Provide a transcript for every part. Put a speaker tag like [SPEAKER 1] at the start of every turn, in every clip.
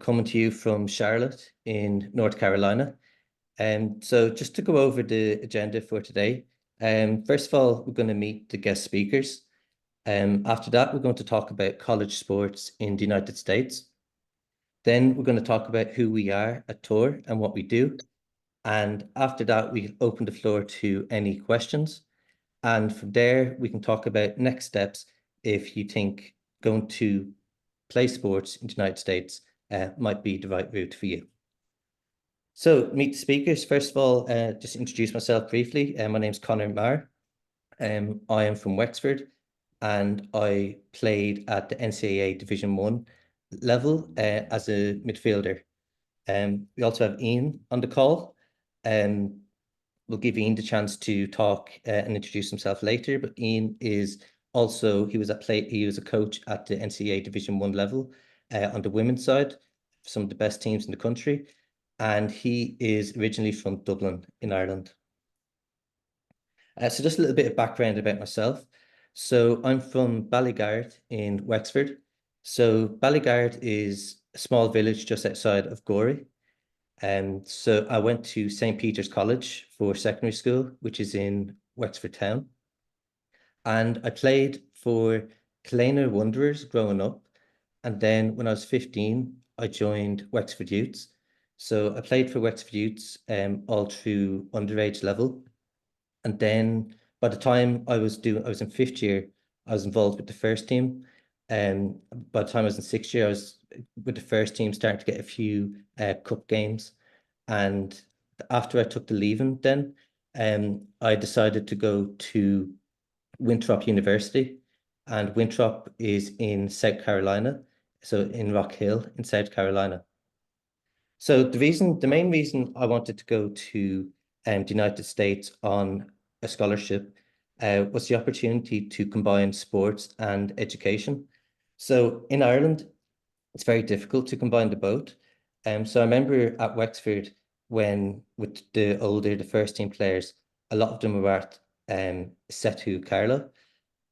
[SPEAKER 1] coming to you from Charlotte in North Carolina. So just to go over the agenda for today, first of all, we're going to meet the guest speakers. After that, we're going to talk about college sports in the United States. Then we're going to talk about who we are at Toir and what we do. And after that, we open the floor to any questions. And from there, we can talk about next steps if you think going to play sports in the United States might be the right route for you. So meet the speakers. First of all, just introduce myself briefly. My name's Conor Marr. I am from Wexford and I played at the NCAA Division 1 level as a midfielder. We also have Ian on the call. We'll give Ian the chance to talk and introduce himself later, but Ian is also, he was a coach at the NCAA Division 1 level on the women's side, some of the best teams in the country. And he is originally from Dublin in Ireland. So just a little bit of background about myself. So I'm from Ballygard in Wexford. So Ballygard is a small village just outside of Gorey. So I went to St. Peter's College for secondary school, which is in Wexford town. And I played for Calaina Wanderers growing up. And then when I was 15, I joined Wexford Youths. So I played for Wexford Youths all through underage level. And then by the time I was in fifth year, I was involved with the first team. By the time I was in sixth year, I was with the first team, starting to get a few cup games. And after I took the leaving then, I decided to go to Winthrop University. And Winthrop is in South Carolina, so in Rock Hill in South Carolina. So the main reason I wanted to go to the United States on a scholarship was the opportunity to combine sports and education. So in Ireland, it's very difficult to combine the both. So I remember at Wexford when with the first team players, a lot of them were at Setu Carlow,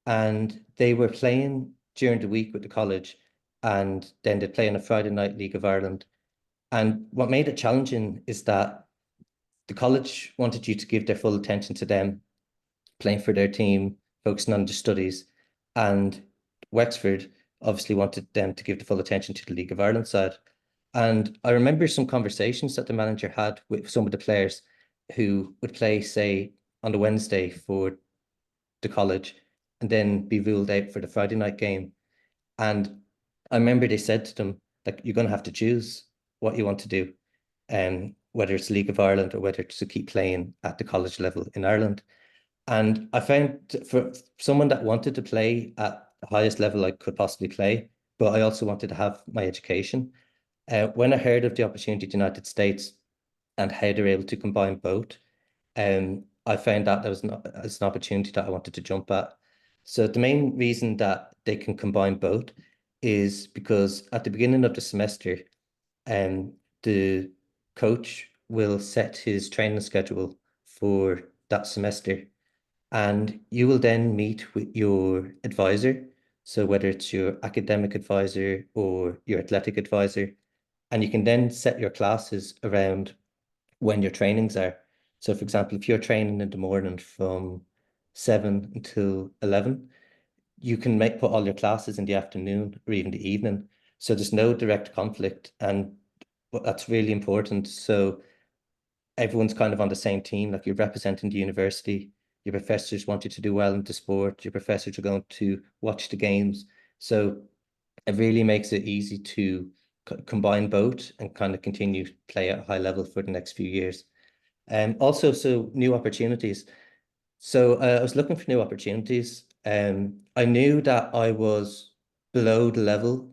[SPEAKER 1] and they were playing during the week with the college, and then they'd play on a Friday night League of Ireland. And what made it challenging is that the college wanted you to give their full attention to them, playing for their team, focusing on their studies. And Wexford obviously wanted them to give the full attention to the League of Ireland side. And I remember some conversations that the manager had with some of the players who would play, say, on the Wednesday for the college and then be ruled out for the Friday night game. And I remember they said to them, like, you're going to have to choose what you want to do, whether it's League of Ireland or whether to keep playing at the college level in Ireland. And I found for someone that wanted to play at the highest level I could possibly play, but I also wanted to have my education. When I heard of the opportunity in the United States and how they're able to combine both, I found that there was an opportunity that I wanted to jump at. So the main reason that they can combine both is because at the beginning of the semester, the coach will set his training schedule for that semester, and you will then meet with your advisor. So whether it's your academic advisor or your athletic advisor, and you can then set your classes around when your trainings are. So for example, if you're training in the morning from 7 until 11, you can put all your classes in the afternoon or even the evening. So there's no direct conflict, and that's really important. So everyone's kind of on the same team, like you're representing the university, your professors want you to do well in the sport, your professors are going to watch the games. So it really makes it easy to combine both and kind of continue to play at a high level for the next few years. Also, so new opportunities. So I was looking for new opportunities. I knew that I was below the level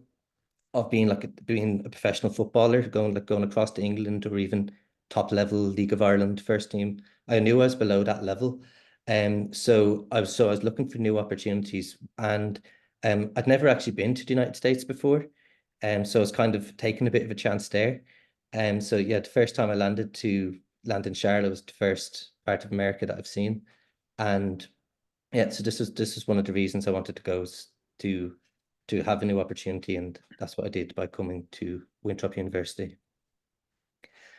[SPEAKER 1] of being a professional footballer, going across to England or even top level League of Ireland first team. I knew I was below that level. So I was looking for new opportunities, and I'd never actually been to the United States before. So I was kind of taking a bit of a chance there. So yeah, the first time I land in Charlotte was the first part of America that I've seen. And yeah, so this is one of the reasons I wanted to go to have a new opportunity, and that's what I did by coming to Winthrop University.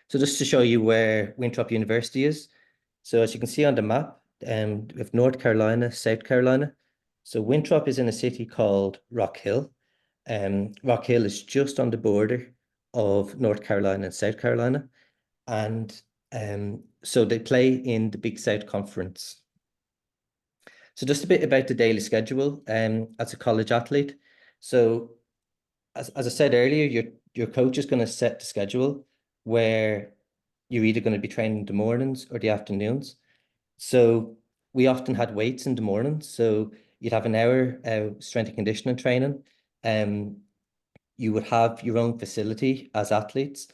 [SPEAKER 1] So just to show you where Winthrop University is. So as you can see on the map, we have North Carolina, South Carolina. So Winthrop is in a city called Rock Hill. Rock Hill is just on the border of North Carolina and South Carolina. And so they play in the Big South Conference. So just a bit about the daily schedule as a college athlete. So as I said earlier, your coach is going to set the schedule where you're either going to be training in the mornings or the afternoons. So we often had weights in the morning. So you'd have an hour strength and conditioning training. You would have your own facility as athletes,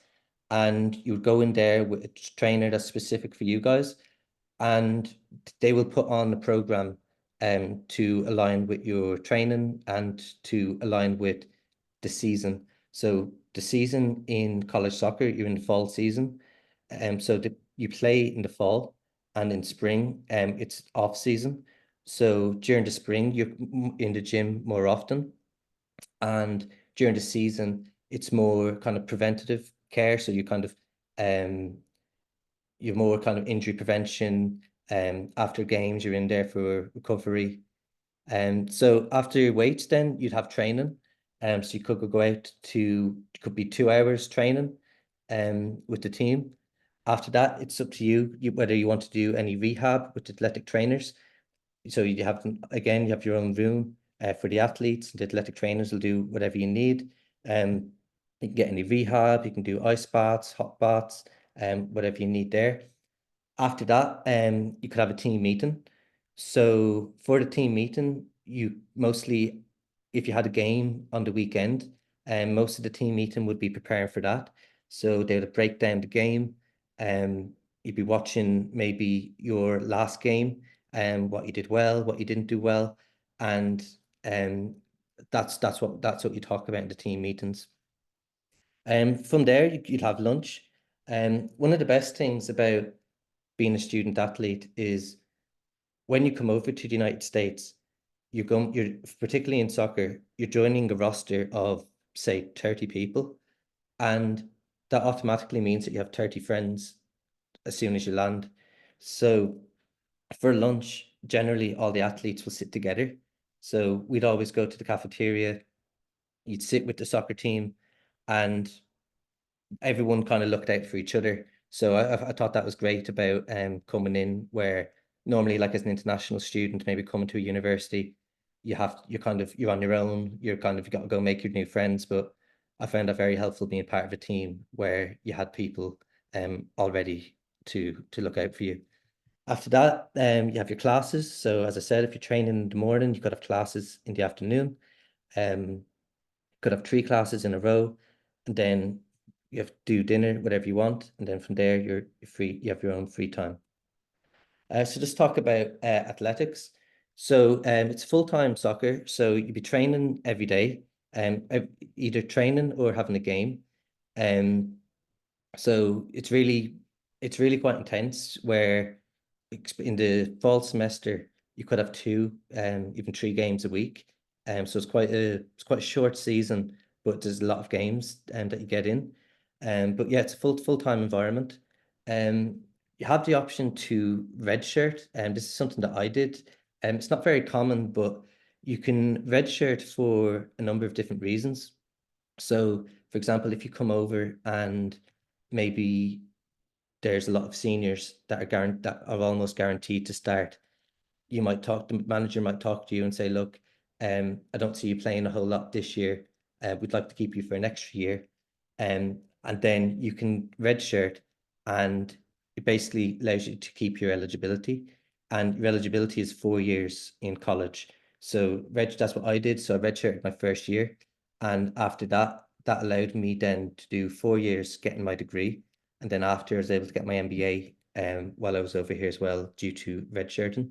[SPEAKER 1] and you would go in there with a trainer that's specific for you guys, and they will put on a program to align with your training and to align with the season. So the season in college soccer, you're in the fall season. So you play in the fall, and in spring, it's off season. So during the spring, you're in the gym more often, and during the season, it's more kind of preventative care. So you kind of you're more kind of injury prevention. After games, you're in there for recovery. So after your weights, then you'd have training. So you could go out to, it could be 2 hours training with the team. After that, it's up to you, whether you want to do any rehab with athletic trainers. So you have, again, you have your own room for the athletes. The athletic trainers will do whatever you need. You can get any rehab, you can do ice baths, hot baths, whatever you need there. After that, you could have a team meeting. So for the team meeting, you mostly, if you had a game on the weekend, most of the team meeting would be preparing for that. So they would break down the game. You'd be watching maybe your last game and what you did well, what you didn't do well, and that's what you talk about in the team meetings. From there, you'd have lunch. One of the best things about being a student athlete is when you come over to the United States, you're particularly in soccer, you're joining a roster of say 30 people, and that automatically means that you have 30 friends as soon as you land. So for lunch, generally all the athletes will sit together. So we'd always go to the cafeteria, you'd sit with the soccer team, and everyone kind of looked out for each other. So I thought that was great about coming in, where normally, like as an international student, maybe coming to a university, you're on your own, you got to go make your new friends. But I found that very helpful being part of a team where you had people already to look out for you. After that, you have your classes. So as I said, if you're training in the morning, you could have classes in the afternoon. Um, could have 3 classes in a row, and then you have to do dinner, whatever you want, and then from there you're free. You have your own free time. So just talk about athletics. So it's full-time soccer. So you'd be training every day, either training or having a game. Um, so it's really quite intense, where in the fall semester you could have 2, even 3 games a week. So it's quite a short season, but there's a lot of games that you get in. But yeah, it's a full-time environment. You have the option to redshirt, and this is something that I did. It's not very common, but you can redshirt for a number of different reasons. So, for example, if you come over and maybe there's a lot of seniors that are almost guaranteed to start, the manager might talk to you and say, look, I don't see you playing a whole lot this year. We'd like to keep you for an extra year. And then you can redshirt, and it basically allows you to keep your eligibility. And your eligibility is 4 years in college. So that's what I did. So I redshirted my first year. And after that, that allowed me then to do 4 years getting my degree. And then after, I was able to get my MBA while I was over here as well, due to redshirting.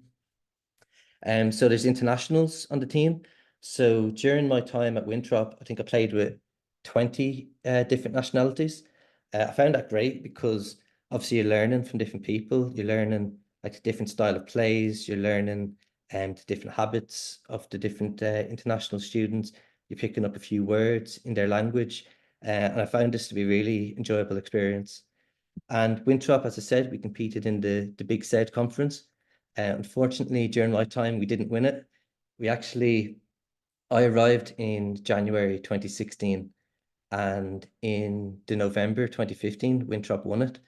[SPEAKER 1] So there's internationals on the team. So during my time at Winthrop, I think I played with 20 different nationalities. I found that great because obviously you're learning from different people. You're learning like a different style of plays. You're learning the different habits of the different international students. You're picking up a few words in their language. and I found this to be a really enjoyable experience. And Winthrop, as I said, we competed in the Big Said conference. Unfortunately, during my time, we didn't win it. We actually, I arrived in January 2016, and in the November 2015, Winthrop won it.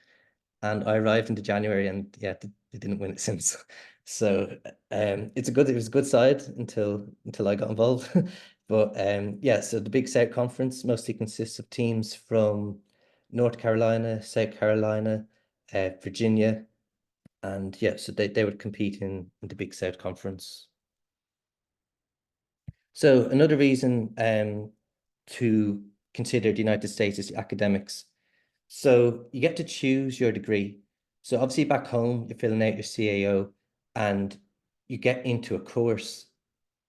[SPEAKER 1] And I arrived into January, and yeah, they didn't win it since. So it was a good side until I got involved. But yeah, so the Big South Conference mostly consists of teams from North Carolina, South Carolina, Virginia, and yeah, so they would compete in the Big South Conference. So another reason to consider the United States is the academics. So you get to choose your degree. So obviously back home, you're filling out your CAO and you get into a course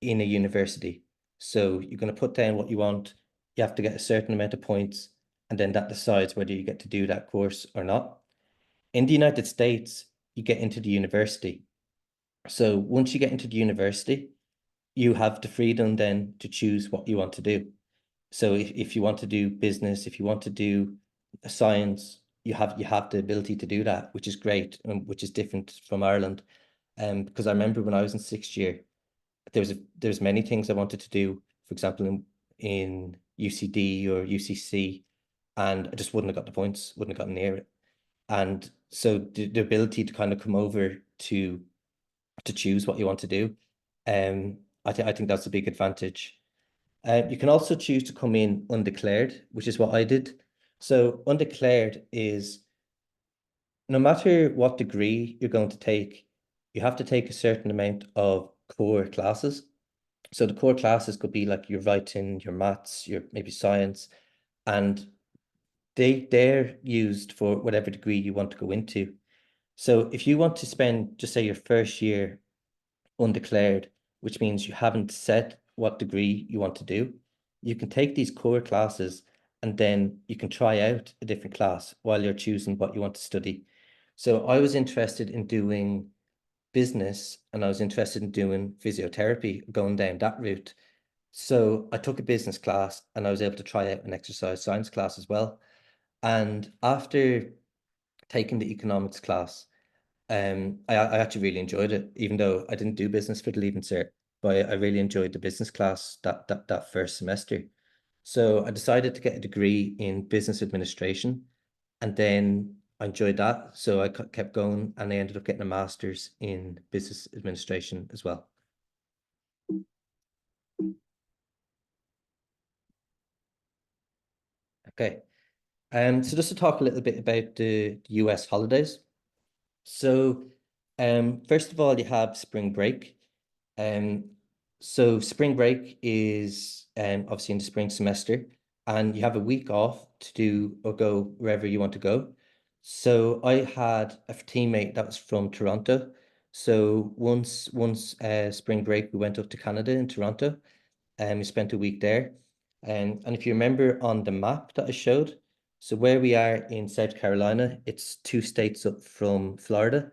[SPEAKER 1] in a university. So you're going to put down what you want. You have to get a certain amount of points, and then that decides whether you get to do that course or not. In the United States, you get into the university. So once you get into the university, you have the freedom then to choose what you want to do. So if you want to do business, if you want to do science, you have the ability to do that, which is great, and which is different from Ireland. Because I remember when I was in sixth year, there was many things I wanted to do, for example, in UCD or UCC, and I just wouldn't have got the points, wouldn't have gotten near it. And so the ability to kind of come over to choose what you want to do, I think that's a big advantage. You can also choose to come in undeclared, which is what I did. So undeclared is no matter what degree you're going to take, you have to take a certain amount of core classes. So the core classes could be like your writing, your maths, your maybe science, and they're used for whatever degree you want to go into. So if you want to spend, just say, your first year undeclared, which means you haven't set what degree you want to do, you can take these core classes and then you can try out a different class while you're choosing what you want to study. So I was interested in doing business and I was interested in doing physiotherapy, going down that route. So I took a business class and I was able to try out an exercise science class as well. And after taking the economics class, I actually really enjoyed it, even though I didn't do business for the Leaving Cert, but I really enjoyed the business class that first semester. So I decided to get a degree in business administration, and then I enjoyed that. So I kept going, and I ended up getting a master's in business administration as well. Okay. So just to talk a little bit about the US holidays. So, first of all, you have spring break. Um, so spring break is obviously in the spring semester, and you have a week off to do or go wherever you want to go. So I had a teammate that was from Toronto. So once spring break, we went up to Canada in Toronto, and we spent a week there. And if you remember on the map that I showed, so where we are in South Carolina, it's two states up from Florida.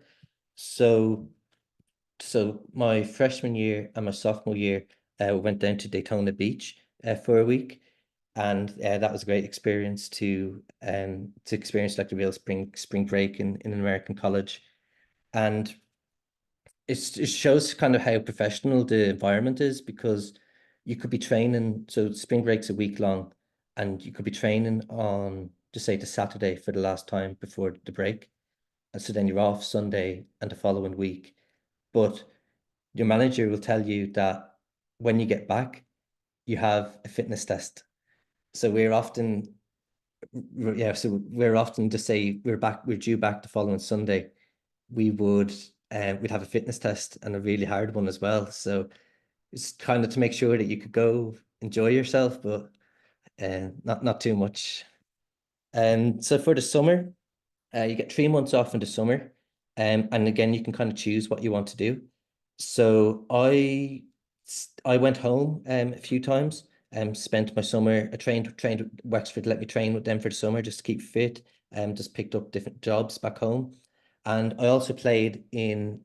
[SPEAKER 1] So so my freshman year and my sophomore year, we went down to Daytona Beach for a week, and that was a great experience to experience like the real spring break in an American college, and it shows kind of how professional the environment is because you could be training. So spring break's a week long, and you could be training on just say the Saturday for the last time before the break, and so then you're off Sunday and the following week, but your manager will tell you that when you get back, you have a fitness test. So we're often to say we're due back the following Sunday. We'd have a fitness test and a really hard one as well. So it's kind of to make sure that you could go enjoy yourself, but not too much. So for the summer, you get 3 months off in the summer, and again you can kind of choose what you want to do. So I went home a few times and spent my summer. I trained Wexford let me train with them for the summer just to keep fit, and just picked up different jobs back home. And I also played in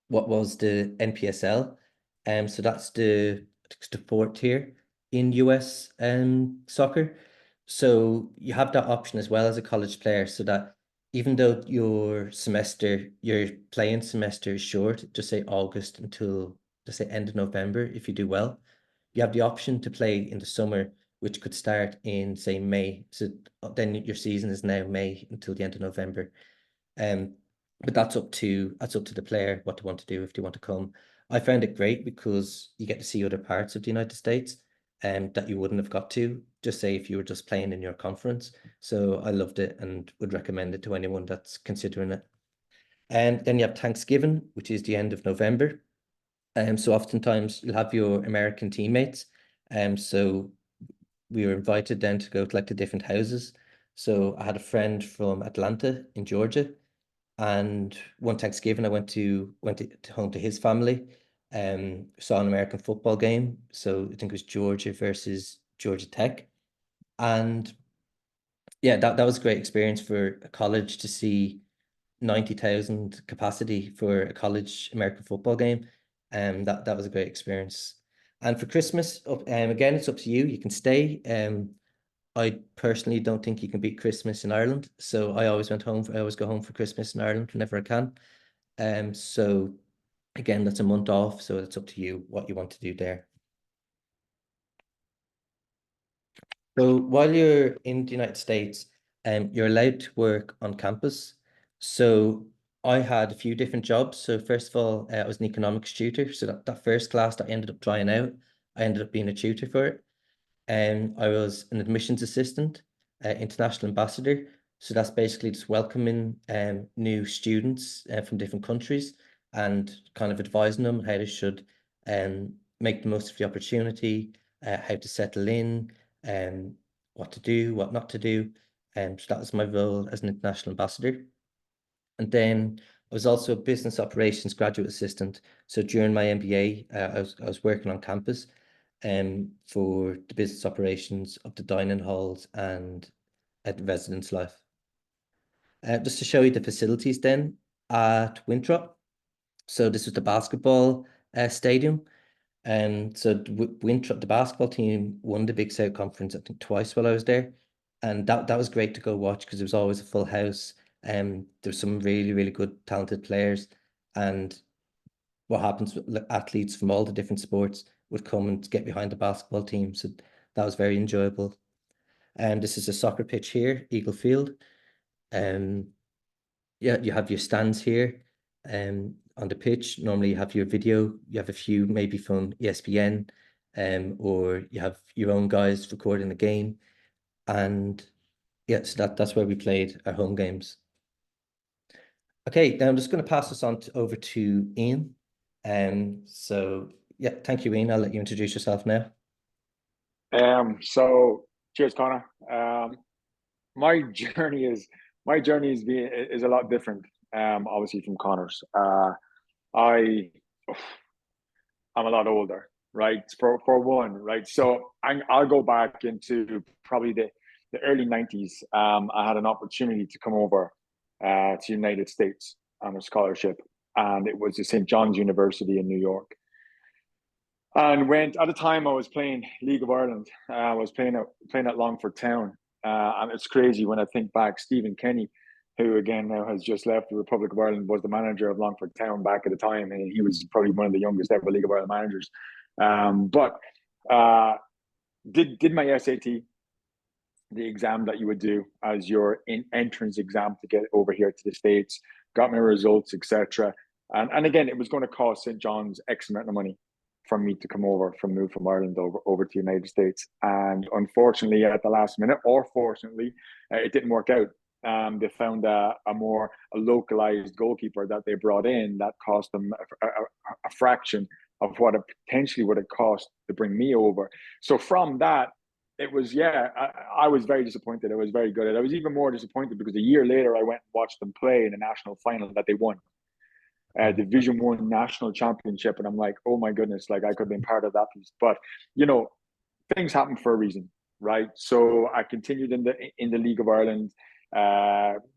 [SPEAKER 1] what was the NPSL. So that's the fourth tier in US soccer. So you have that option as well as a college player, so that even though your playing semester is short, just say August until just say end of November, if you do well, you have the option to play in the summer, which could start in say May. So then your season is now May until the end of November. Um, but that's up to the player what they want to do if they want to come. I found it great because you get to see other parts of the United States that you wouldn't have got to, just say if you were just playing in your conference. So I loved it and would recommend it to anyone that's considering it. And then you have Thanksgiving, which is the end of November. So oftentimes you'll have your American teammates. So we were invited then to go to like the different houses. So I had a friend from Atlanta in Georgia, and one Thanksgiving, I went to home to his family, saw an American football game. So I think it was Georgia versus Georgia Tech. And yeah, that was a great experience for a college to see 90,000 capacity for a college American football game. That was a great experience. And for Christmas, again, it's up to you. You can stay. I personally don't think you can beat Christmas in Ireland. So I always go home for Christmas in Ireland whenever I can. So again, that's a month off, so it's up to you what you want to do there. So while you're in the United States, you're allowed to work on campus. So I had a few different jobs. So first of all, I was an economics tutor. So that first class that I ended up trying out, I ended up being a tutor for it. I was an admissions assistant, international ambassador. So that's basically just welcoming new students from different countries and kind of advising them how they should make the most of the opportunity, how to settle in, um, what to do, what not to do. So that was my role as an international ambassador. And then I was also a business operations graduate assistant. So during my MBA, I was working on campus for the business operations of the dining halls and at the residence life. Just to show you the facilities then at Winthrop. So this was the basketball stadium. So Winthrop, the basketball team won the Big South Conference, I think twice while I was there. And that was great to go watch because it was always a full house. There's some really, really good talented players. And what happens with athletes from all the different sports would come and get behind the basketball team. So that was very enjoyable. And this is a soccer pitch here, Eagle Field. Um, yeah, you have your stands here on the pitch. Normally you have your video, you have a few maybe from ESPN, or you have your own guys recording the game. And yeah, so that's where we played our home games. Okay, now I'm just going to pass this on over to Ian. So yeah, thank you, Ian. I'll let you introduce yourself now.
[SPEAKER 2] So cheers, Connor. My journey is my journey is a lot different. Obviously from Connor's. I I'm a lot older, right? For one, right? So I'll go back into probably the early '90s. I had an opportunity to come over to United States on a scholarship, and it was at St. John's University in New York. And went at the time I was playing League of Ireland. I was playing at Longford Town, and it's crazy when I think back. Stephen Kenny, who again now has just left the Republic of Ireland, was the manager of Longford Town back at the time, and he was probably one of the youngest ever League of Ireland managers. But did my SAT, the exam that you would do as your entrance exam to get over here to the States. Got my results, etc. And again, it was going to cost St. John's X amount of money for me to move from Ireland over to the United States. And unfortunately, at the last minute, or fortunately, it didn't work out. They found a localized goalkeeper that they brought in that cost them a fraction of what it potentially would have cost to bring me over. So from that, it was, yeah, I was very disappointed. I was very good. I was even more disappointed because a year later I went and watched them play in a national final that they won, Division One national championship, and I'm like, oh my goodness, like I could have been part of that piece. But you know, things happen for a reason, right? So I continued in the League of Ireland,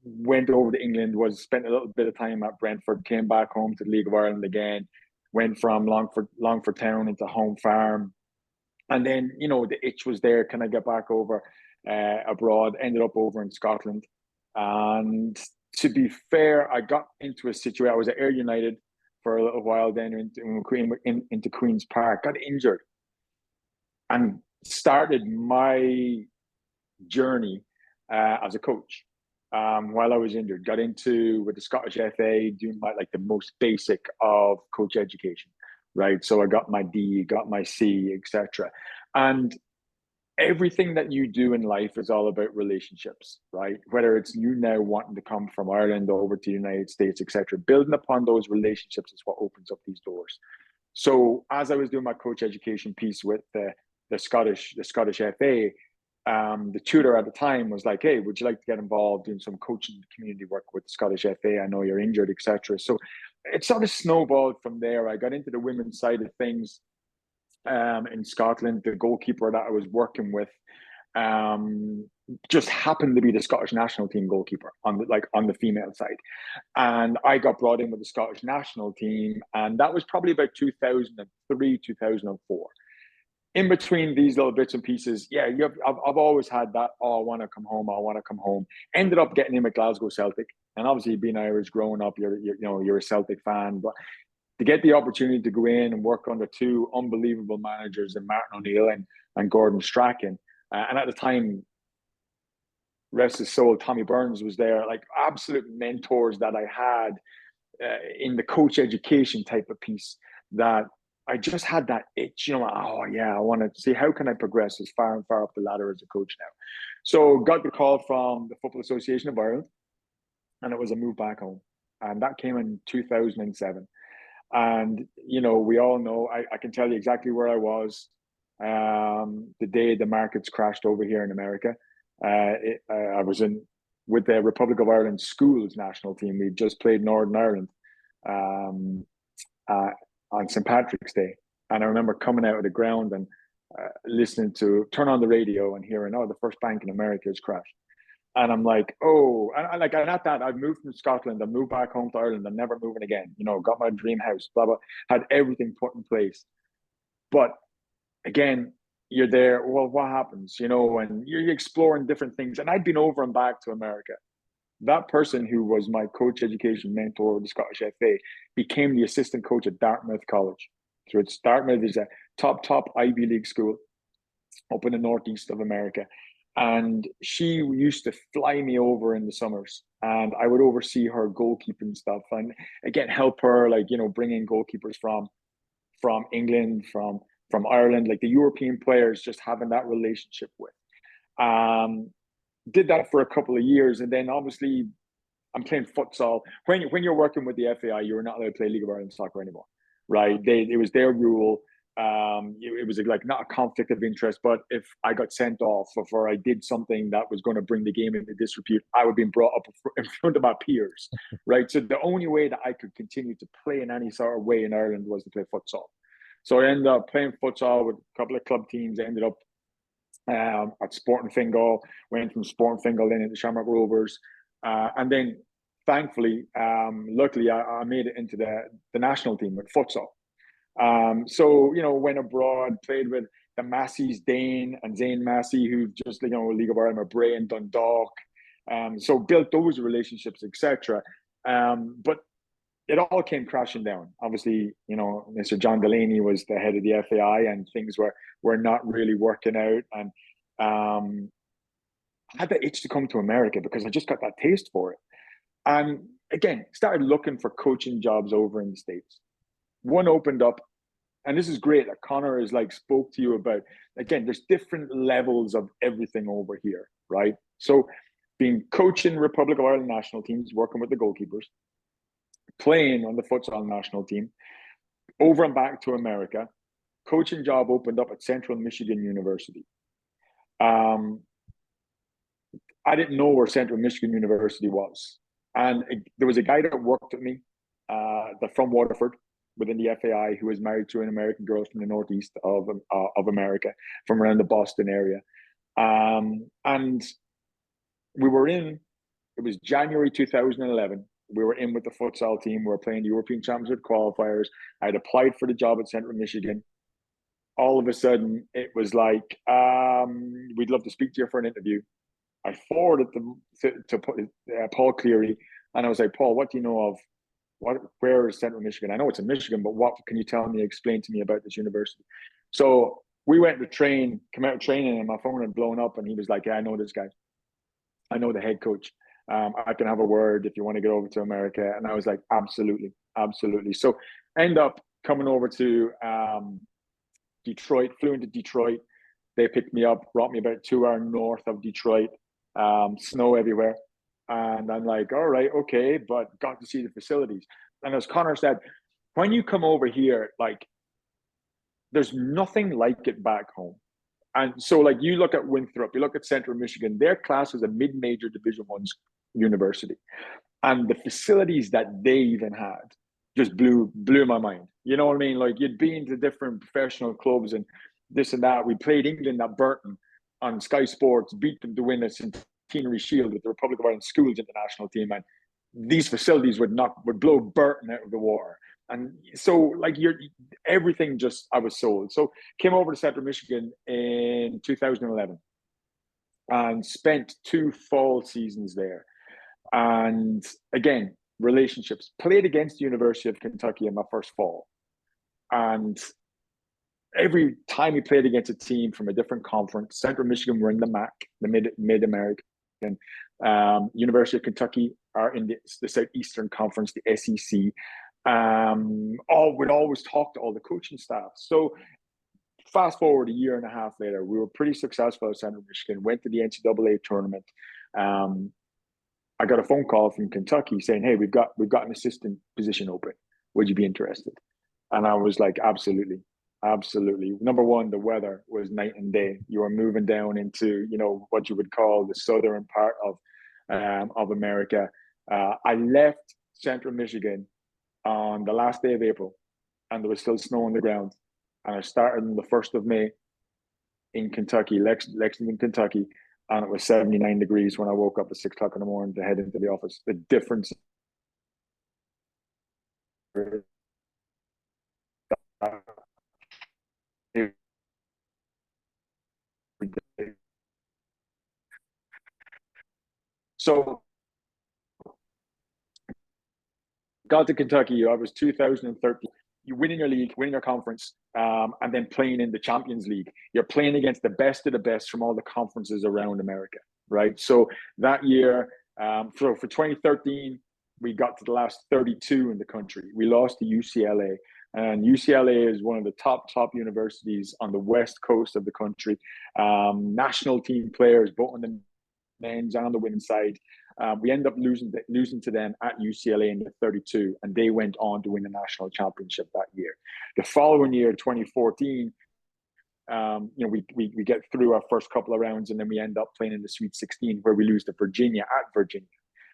[SPEAKER 2] went over to England, spent a little bit of time at Brentford, came back home to the League of Ireland again, went from Longford Town into Home Farm, and then, the itch was there. Can I get back over? abroad, ended up over in Scotland. And to be fair, I got into a situation. I was at Air United for a little while, then into Queen's Park, got injured, and started my journey as a coach. While I was injured, got into with the Scottish FA, doing like the most basic of coach education, right? So I got my D, got my C, etc. And everything that you do in life is all about relationships, right? Whether it's you now wanting to come from Ireland over to the United States, etc. Building upon those relationships is what opens up these doors. So as I was doing my coach education piece with the Scottish FA, the tutor at the time was like, "Hey, would you like to get involved in some coaching community work with the Scottish FA? I know you're injured, etc." So it sort of snowballed from there. I got into the women's side of things in Scotland. The goalkeeper that I was working with just happened to be the Scottish national team goalkeeper on the female side, and I got brought in with the Scottish national team, and that was probably about 2003, 2004. In between these little bits and pieces, yeah, I've always had that. Oh, I want to come home. I want to come home. Ended up getting in with Glasgow Celtic, and obviously being Irish, growing up, you're a Celtic fan, but to get the opportunity to go in and work under two unbelievable managers in Martin O'Neill and Gordon Strachan, and at the time, rest his soul, Tommy Burns was there, like absolute mentors that I had in the coach education type of piece, that I just had that itch, oh yeah, I want to see how can I progress as far and far up the ladder as a coach now. So got the call from the Football Association of Ireland, and it was a move back home. And that came in 2007. And, we all know, I can tell you exactly where I was the day the markets crashed over here in America. I was with the Republic of Ireland schools national team. We just played Northern Ireland on St. Patrick's Day. And I remember coming out of the ground and listening to, turn on the radio and hearing, oh, the first bank in America has crashed. And I'm like, oh, and at that, I've moved from Scotland, I moved back home to Ireland, I'm never moving again, got my dream house, blah, blah, had everything put in place. But again, you're there, well, what happens, and you're exploring different things. And I'd been over and back to America. That person who was my coach education mentor with the Scottish FA became the assistant coach at Dartmouth College. So it's Dartmouth is a top Ivy League school up in the northeast of America. And she used to fly me over in the summers, and I would oversee her goalkeeping stuff, and again help her, bring in goalkeepers from England, from Ireland, like the European players, just having that relationship with. Did that for a couple of years, and then obviously I'm playing futsal. When you're working with the FAI, you're not allowed to play League of Ireland soccer anymore, right? It was their rule. It was like not a conflict of interest, but if I got sent off or I did something that was going to bring the game into disrepute, I would be brought up in front of my peers, right? So the only way that I could continue to play in any sort of way in Ireland was to play futsal. So I ended up playing futsal with a couple of club teams. I ended up at Sporting Fingal, went from Sporting Fingal then into Shamrock Rovers, and then thankfully, luckily, I made it into the national team with futsal. So, went abroad, played with the Masseys, Dane and Zane Massey, who just, League of Ireland, Bray and Dundalk. So built those relationships, etc. But it all came crashing down. Obviously, Mr. John Delaney was the head of the FAI, and things were not really working out. And I had the itch to come to America because I just got that taste for it. And again, started looking for coaching jobs over in the States. One opened up, and this is great that Connor is spoke to you about. Again, there's different levels of everything over here, right? So being coaching Republic of Ireland national teams, working with the goalkeepers, playing on the futsal national team, over and back to America, coaching job opened up at Central Michigan University. I didn't know where Central Michigan University was. And there was a guy that worked with me from Waterford within the FAI who was married to an American girl from the northeast of America, from around the Boston area. And we were in, it was January 2011. We were in with the futsal team. We were playing the European Championship qualifiers. I had applied for the job at Central Michigan. all of a sudden it was like, we'd love to speak to you for an interview. I forwarded them to Paul Cleary, and I was like, Paul, what do you know of where is Central Michigan? I know it's in Michigan, but what can you tell me, explain to me about this university? So we went to train, come out of training, and my phone had blown up, and he was like, yeah, I know this guy. I know the head coach. I can have a word if you want to get over to America. And I was like, absolutely, absolutely. So end up coming over to Detroit, flew into Detroit. They picked me up, brought me about 2 hours north of Detroit, snow everywhere. And I'm like, all right, okay, but got to see the facilities. And as Connor said, when you come over here, like, there's nothing like it back home. And so, like, you look at Winthrop, you look at Central Michigan, their class is a mid-major Division One university, and the facilities that they even had just blew my mind. You know what I mean? Like, you'd been to different professional clubs and this and that. We played England at Burton on Sky Sports, beat them to win a centenary shield with the Republic of Ireland schools international team, and these facilities would blow Burton out of the water. And so, like, everything just, I was sold. So came over to Central Michigan in 2011 and spent 2 fall seasons there. And again, relationships. Played against the University of Kentucky in my first fall. And every time we played against a team from a different conference, Central Michigan were in the MAC, the Mid American. University of Kentucky are in the Southeastern Conference, the SEC. Would always talk to all the coaching staff. So fast forward a year and a half later, we were pretty successful at Central Michigan, went to the NCAA tournament. I got a phone call from Kentucky saying, hey, we've got an assistant position open. Would you be interested? And I was like, absolutely. Absolutely. Number one, the weather was night and day. You were moving down into, what you would call the southern part of America. I left Central Michigan on the last day of April, and there was still snow on the ground. And I started on the 1st of May in Kentucky, Lexington, Kentucky, and it was 79 degrees when I woke up at 6 o'clock in the morning to head into the office. The difference. So got to Kentucky. I was 2013. You winning your league, winning your conference, and then playing in the Champions League. You're playing against the best of the best from all the conferences around America, right? So that year, for 2013, we got to the last 32 in the country. We lost to UCLA, and UCLA is one of the top universities on the west coast of the country. National team players, both on the men's and on the women's side. We end up losing to them at UCLA in the 32, and they went on to win the national championship that year. The following year, 2014, we get through our first couple of rounds, and then we end up playing in the Sweet 16, where we lose to Virginia at Virginia.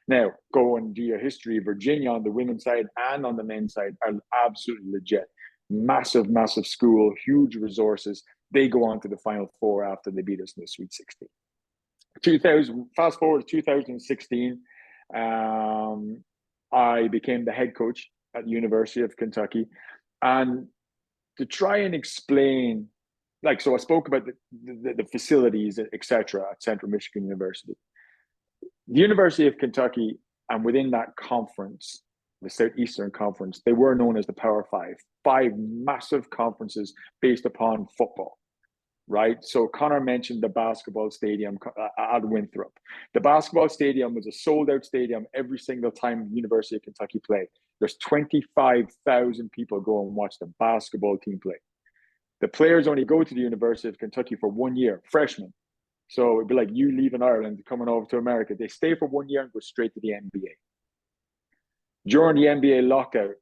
[SPEAKER 2] Now, go and do your history. Virginia on the women's side and on the men's side are absolutely legit. Massive, massive school, huge resources. They go on to the Final Four after they beat us in the Sweet 16. Fast forward to 2016, I became the head coach at the University of Kentucky. And to try and explain, so I spoke about the facilities, etc., at Central Michigan University. The University of Kentucky, and within that conference, the Southeastern Conference, they were known as the Power Five massive conferences based upon football. Right. So Connor mentioned the basketball stadium at Winthrop. The basketball stadium was a sold out stadium every single time the University of Kentucky played. There's 25,000 people go and watch the basketball team play. The players only go to the University of Kentucky for 1 year, freshmen. So it'd be like you leaving Ireland, coming over to America. They stay for 1 year and go straight to the NBA. During the NBA lockout,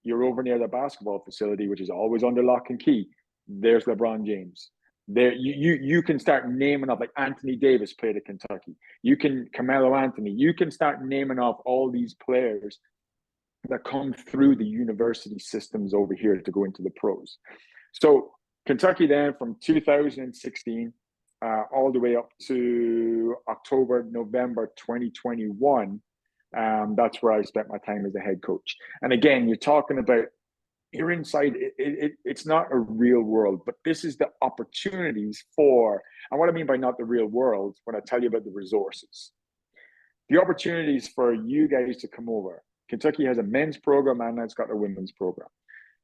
[SPEAKER 2] you're over near the basketball facility, which is always under lock and key. There's LeBron James. There, you can start naming off, like Anthony Davis played at Kentucky. You can Carmelo Anthony. You can start naming off all these players that come through the university systems over here to go into the pros. So Kentucky then from 2016 all the way up to October, November 2021. That's where I spent my time as a head coach. And again, you're talking about you're inside it's not a real world, but this is the opportunities for, and what I mean by not the real world, when I tell you about the resources, the opportunities for you guys to come over. Kentucky has a men's program and it's got a women's program.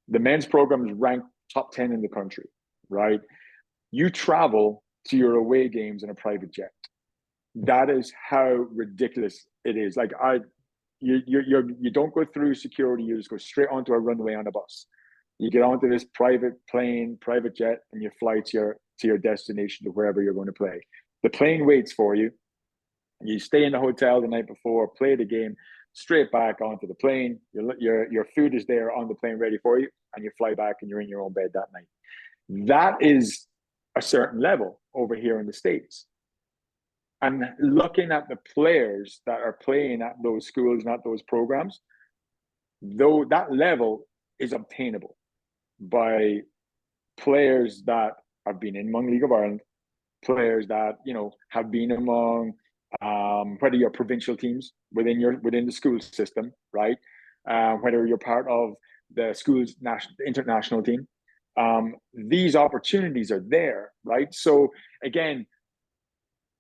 [SPEAKER 2] The men's program is ranked top 10 in the country, right? You travel to your away games in a private jet. That is how ridiculous it is. Like you don't go through security. You just go straight onto a runway on a bus. You get onto this private plane, private jet, and you fly to your destination, to wherever you're going to play. The plane waits for you. You stay in the hotel the night before, play the game, straight back onto the plane. Your food is there on the plane ready for you, and you fly back and you're in your own bed that night. That is a certain level over here in the States. And looking at the players that are playing at those schools and at those programs, though that level is obtainable by players that have been in among League of Ireland, players that have been among whether you're provincial teams within the school system, right? Whether you're part of the school's international team, these opportunities are there, right? So again,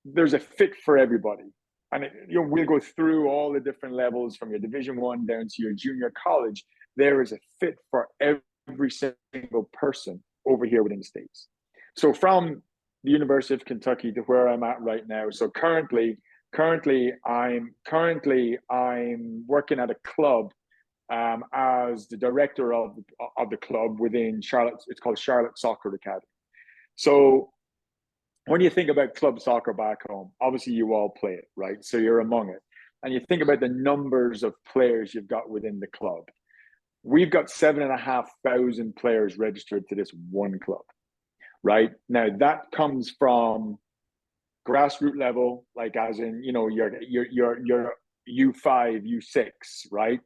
[SPEAKER 2] there's a fit for everybody, and we'll go through all the different levels from your Division 1 down to your junior college. There is a fit for every single person over here within the States. So from the University of Kentucky to where I'm at right now. So currently I'm working at a club as the director of the club within Charlotte. It's called Charlotte Soccer Academy. So when you think about club soccer back home, obviously you all play it, right? So you're among it. And you think about the numbers of players you've got within the club. We've got 7,500 players registered to this one club, right? Now that comes from grassroots level, like as in, your U5, U6, right?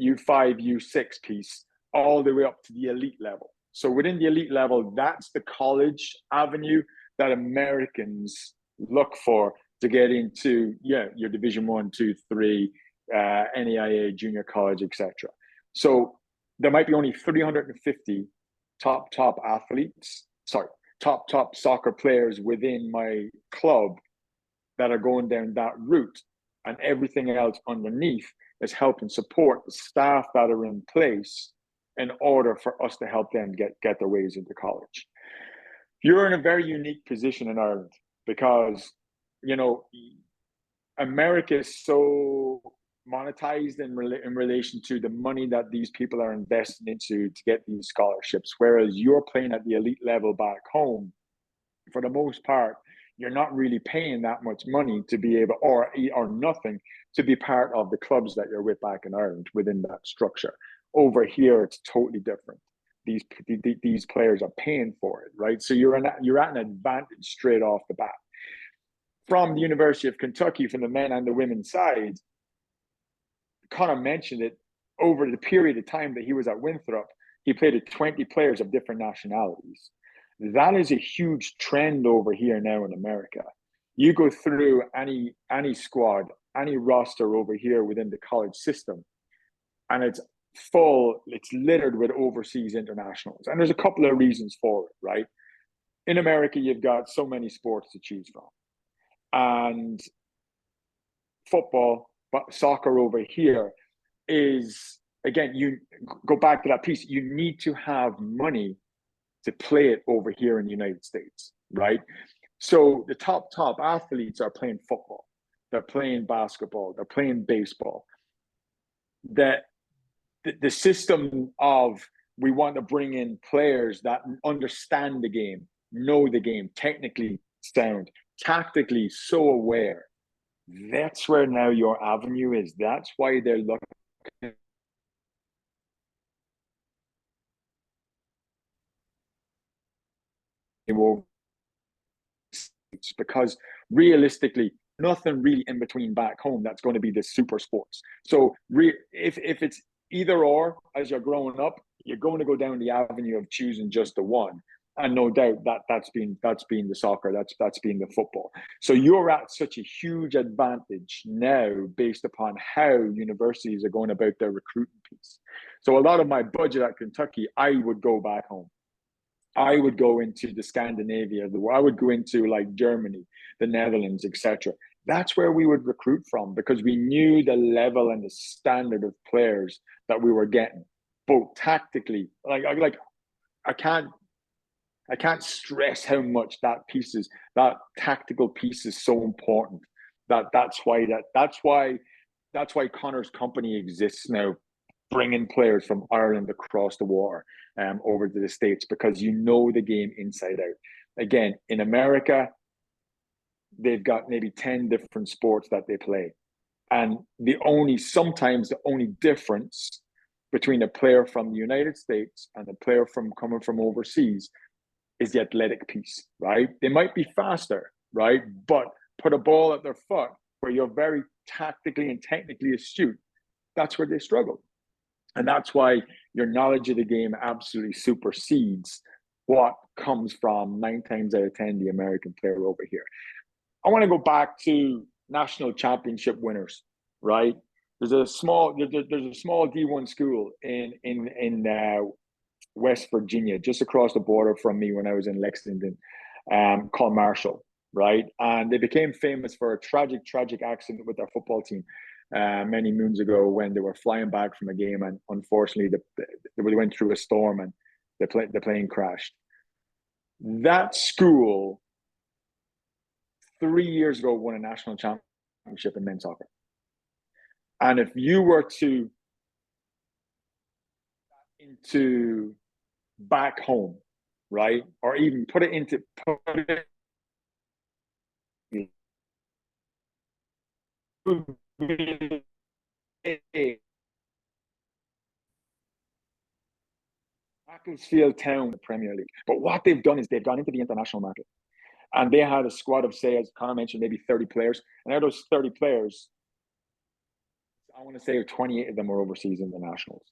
[SPEAKER 2] U5, U6 piece, all the way up to the elite level. So within the elite level, that's the college avenue that Americans look for to get into, your Division 1, 2, 3, NAIA, junior college, etc. So there might be only 350 top athletes, top soccer players within my club that are going down that route, and everything else underneath is helping support the staff that are in place in order for us to help them get their ways into college. You're in a very unique position in Ireland because, America is so monetized in relation to the money that these people are investing into to get these scholarships. Whereas you're playing at the elite level back home, for the most part, you're not really paying that much money to be able, or nothing, to be part of the clubs that you're with back in Ireland within that structure. Over here, it's totally different. These players are paying for it, right? So you're at an advantage straight off the bat. From the University of Kentucky, from the men and the women's side, Connor mentioned it, over the period of time that he was at Winthrop, he played with 20 players of different nationalities. That is a huge trend over here now in America. You go through any squad, any roster over here within the college system, and it's littered with overseas internationals. And there's a couple of reasons for it, right? In America, you've got so many sports to choose from. And football, but soccer over here is, again, you go back to that piece, you need to have money to play it over here in the United States, right? So the top athletes are playing football, they're playing basketball, they're playing baseball. The system of, we want to bring in players that understand the game, know the game, technically sound, tactically so aware. That's where now your avenue is. That's why they're looking because realistically, nothing really in between back home that's going to be the super sports. So if it's either or, as you're growing up, you're going to go down the avenue of choosing just the one. And no doubt that that's been the soccer, that's been the football. So you're at such a huge advantage now based upon how universities are going about their recruiting piece. So a lot of my budget at Kentucky, I would go back home. I would go into the Scandinavia, I would go into like Germany, the Netherlands, etc. That's where we would recruit from because we knew the level and the standard of players that we were getting, both tactically. I can't I can't stress how much that tactical piece is so important. That's why Connor's company exists now, bringing players from Ireland across the water over to the States because you know the game inside out. Again, in America, they've got maybe 10 different sports that they play. And sometimes the only difference between a player from the United States and a player from coming from overseas is the athletic piece, right? They might be faster, right? But put a ball at their foot where you're very tactically and technically astute, that's where they struggle. And that's why your knowledge of the game absolutely supersedes what comes from 9 times out of 10, the American player over here. I want to go back to national championship winners, right? There's a small D1 school in West Virginia, just across the border from me when I was in Lexington, called Marshall, right? And they became famous for a tragic accident with their football team many moons ago when they were flying back from a game, and unfortunately they went through a storm and the plane crashed. That school 3 years ago won a national championship in men's soccer. And if you were to into back home, right, or even put it Macclesfield Town, the Premier League. But what they've done is they've gone into the international market. And they had a squad of, say, as Connor mentioned, maybe 30 players. And out of those 30 players, I want to say 28 of them are overseas internationals.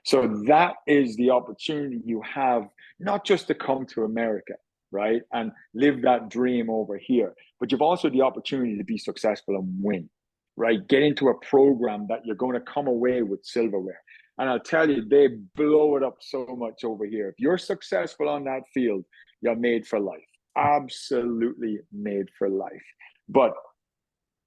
[SPEAKER 2] So that is the opportunity you have, not just to come to America, right, and live that dream over here, but you've also the opportunity to be successful and win, right? Get into a program that you're going to come away with silverware. And I'll tell you, they blow it up so much over here. If you're successful on that field, you're made for life. Absolutely made for life. But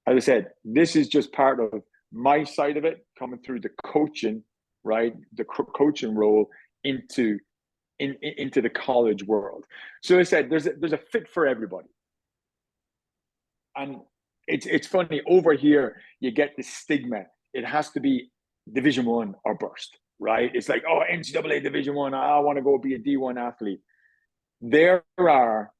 [SPEAKER 2] as I said, this is just part of my side of it, coming through the coaching, right? The coaching role into the college world. So as I said, there's a fit for everybody. And it's funny, over here, you get the stigma. It has to be Division One or bust, right? It's like, oh, NCAA Division One, I want to go be a D1 athlete. There are,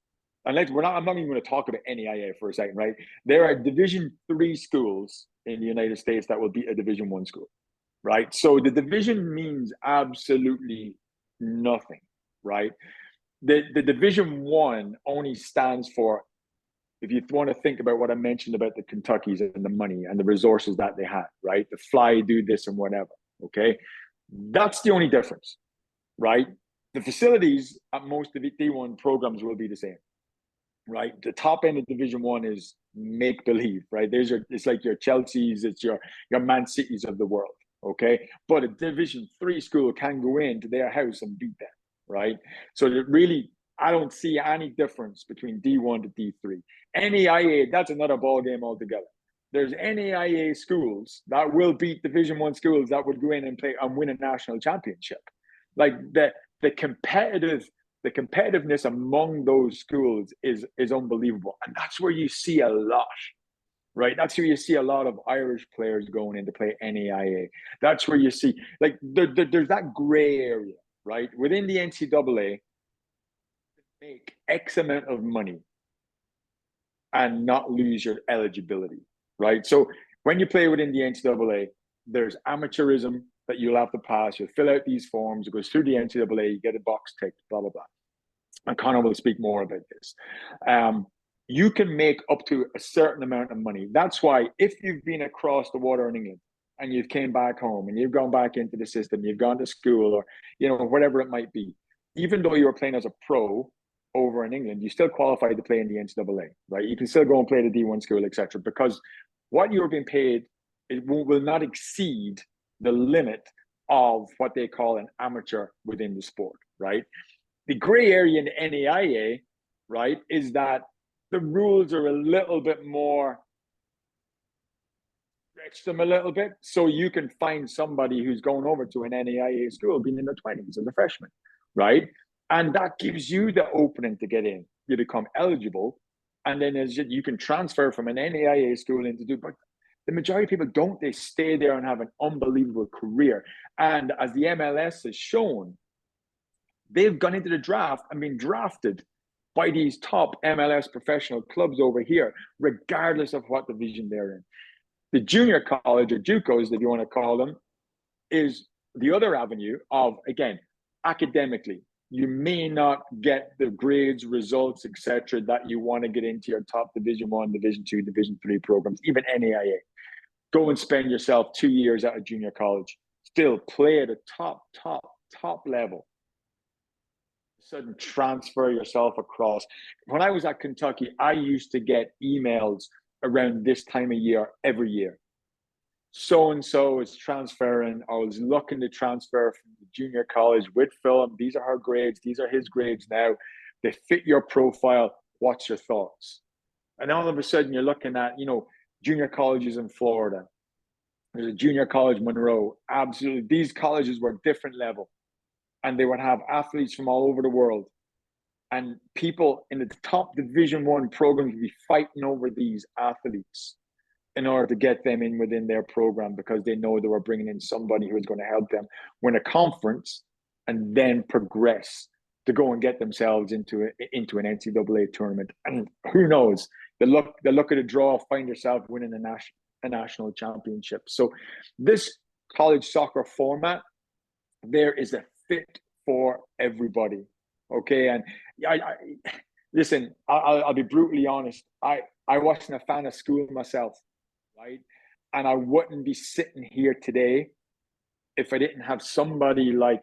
[SPEAKER 2] I'm not even going to talk about NAIA for a second, right? There are Division III schools in the United States that will beat a Division I school, right? So the division means absolutely nothing, right? The Division I only stands for, if you want to think about what I mentioned about the Kentuckys and the money and the resources that they had, right? The fly, do this and whatever, okay? That's the only difference, right? The facilities at most of the D1 programs will be the same, right? The top end of Division I is make believe, right? It's like your Chelseas, it's your Man Cities of the world, okay? But a Division III school can go into their house and beat them, right? So really, I don't see any difference between D1 to D3. NAIA, that's another ball game altogether. There's NAIA schools that will beat Division I schools that would go in and play and win a national championship. Like the competitiveness among those schools is unbelievable, and that's where you see a lot, right? That's where you see a lot of Irish players going in to play NAIA. That's where you see there's that gray area, right, within the NCAA. Make X amount of money and not lose your eligibility, right? So when you play within the NCAA, there's amateurism that you'll have to pass. You'll fill out these forms. It goes through the NCAA. You get a box ticked, blah, blah, blah. And Connor will speak more about this. You can make up to a certain amount of money. That's why if you've been across the water in England and you've came back home and you've gone back into the system, you've gone to school or, whatever it might be, even though you were playing as a pro over in England, you still qualified to play in the NCAA, right? You can still go and play the D1 school, etc. Because what you were being paid, it will not exceed the limit of what they call an amateur within the sport, right? The gray area in the NAIA, right, is that the rules are a little bit more, stretch them a little bit, so you can find somebody who's going over to an NAIA school being in their 20s as a freshman, right? And that gives you the opening to get in. You become eligible, and then as you can transfer from an NAIA school into do. But the majority of people don't. They stay there and have an unbelievable career. And as the MLS has shown, they've gone into the draft and been drafted by these top MLS professional clubs over here, regardless of what division they're in. The junior college, or JUCOs, if you want to call them, is the other avenue of, again, academically. You may not get the grades, results, etc., that you want to get into your top Division One, Division Two, Division Three programs, even NAIA. Go and spend yourself 2 years at a junior college. Still play at a top level. Sudden transfer yourself across. When I was at Kentucky, I used to get emails around this time of year every year. So and so is transferring. I was looking to transfer from the junior college with Philip. These are her grades. These are his grades now. They fit your profile. What's your thoughts? And all of a sudden, you're looking at, junior colleges in Florida. There's a junior college, Monroe. Absolutely. These colleges were different level. And they would have athletes from all over the world. And people in the top Division One programs would be fighting over these athletes in order to get them in within their program, because they know they were bringing in somebody who was going to help them win a conference and then progress to go and get themselves into an NCAA tournament. And who knows? The look at the draw, find yourself winning a national championship. So this college soccer format, there is a fit for everybody. Okay, and listen, I'll be brutally honest. I wasn't a fan of school myself, right? And I wouldn't be sitting here today if I didn't have somebody like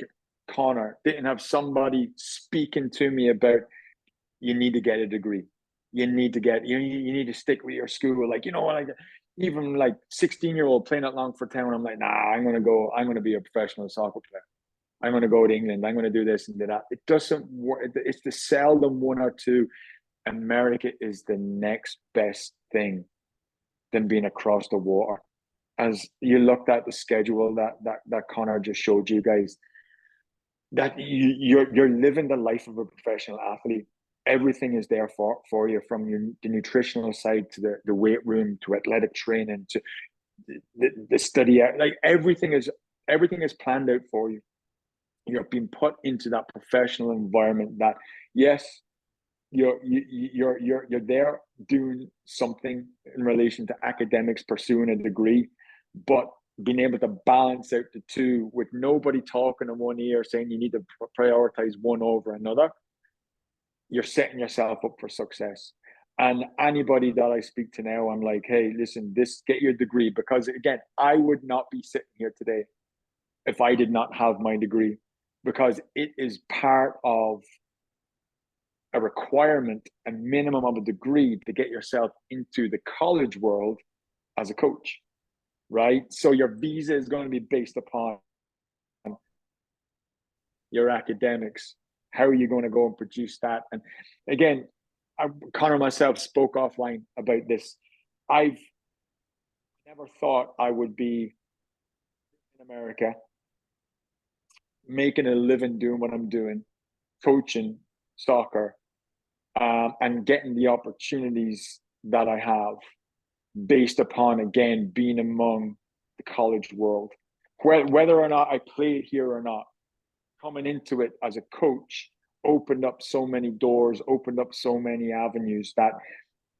[SPEAKER 2] Connor, didn't have somebody speaking to me about, you need to get a degree. You need to stick with your school. Like, even like 16-year-old playing at Longford Town, I'm like, nah, I'm going to be a professional soccer player. I'm going to go to England. I'm going to do this and do that. It doesn't work. It's the seldom one or two. America is the next best thing than being across the water. As you looked at the schedule that Connor just showed you guys, that you're living the life of a professional athlete. Everything is there for you, from the nutritional side to the weight room to athletic training to the study. Like everything is planned out for you. You're being put into that professional environment that, yes, you're there doing something in relation to academics, pursuing a degree, but being able to balance out the two with nobody talking in one ear saying you need to prioritize one over another. You're setting yourself up for success. And anybody that I speak to now, I'm like, hey, listen, get your degree, because again, I would not be sitting here today if I did not have my degree, because it is part of a requirement, a minimum of a degree to get yourself into the college world as a coach, right? So your visa is going to be based upon your academics. How are you going to go and produce that? And again, Connor and myself spoke offline about this. I've never thought I would be in America making a living doing what I'm doing, coaching soccer, and getting the opportunities that I have based upon, again, being among the college world. Whether or not I played here or not, coming into it as a coach opened up so many doors, opened up so many avenues that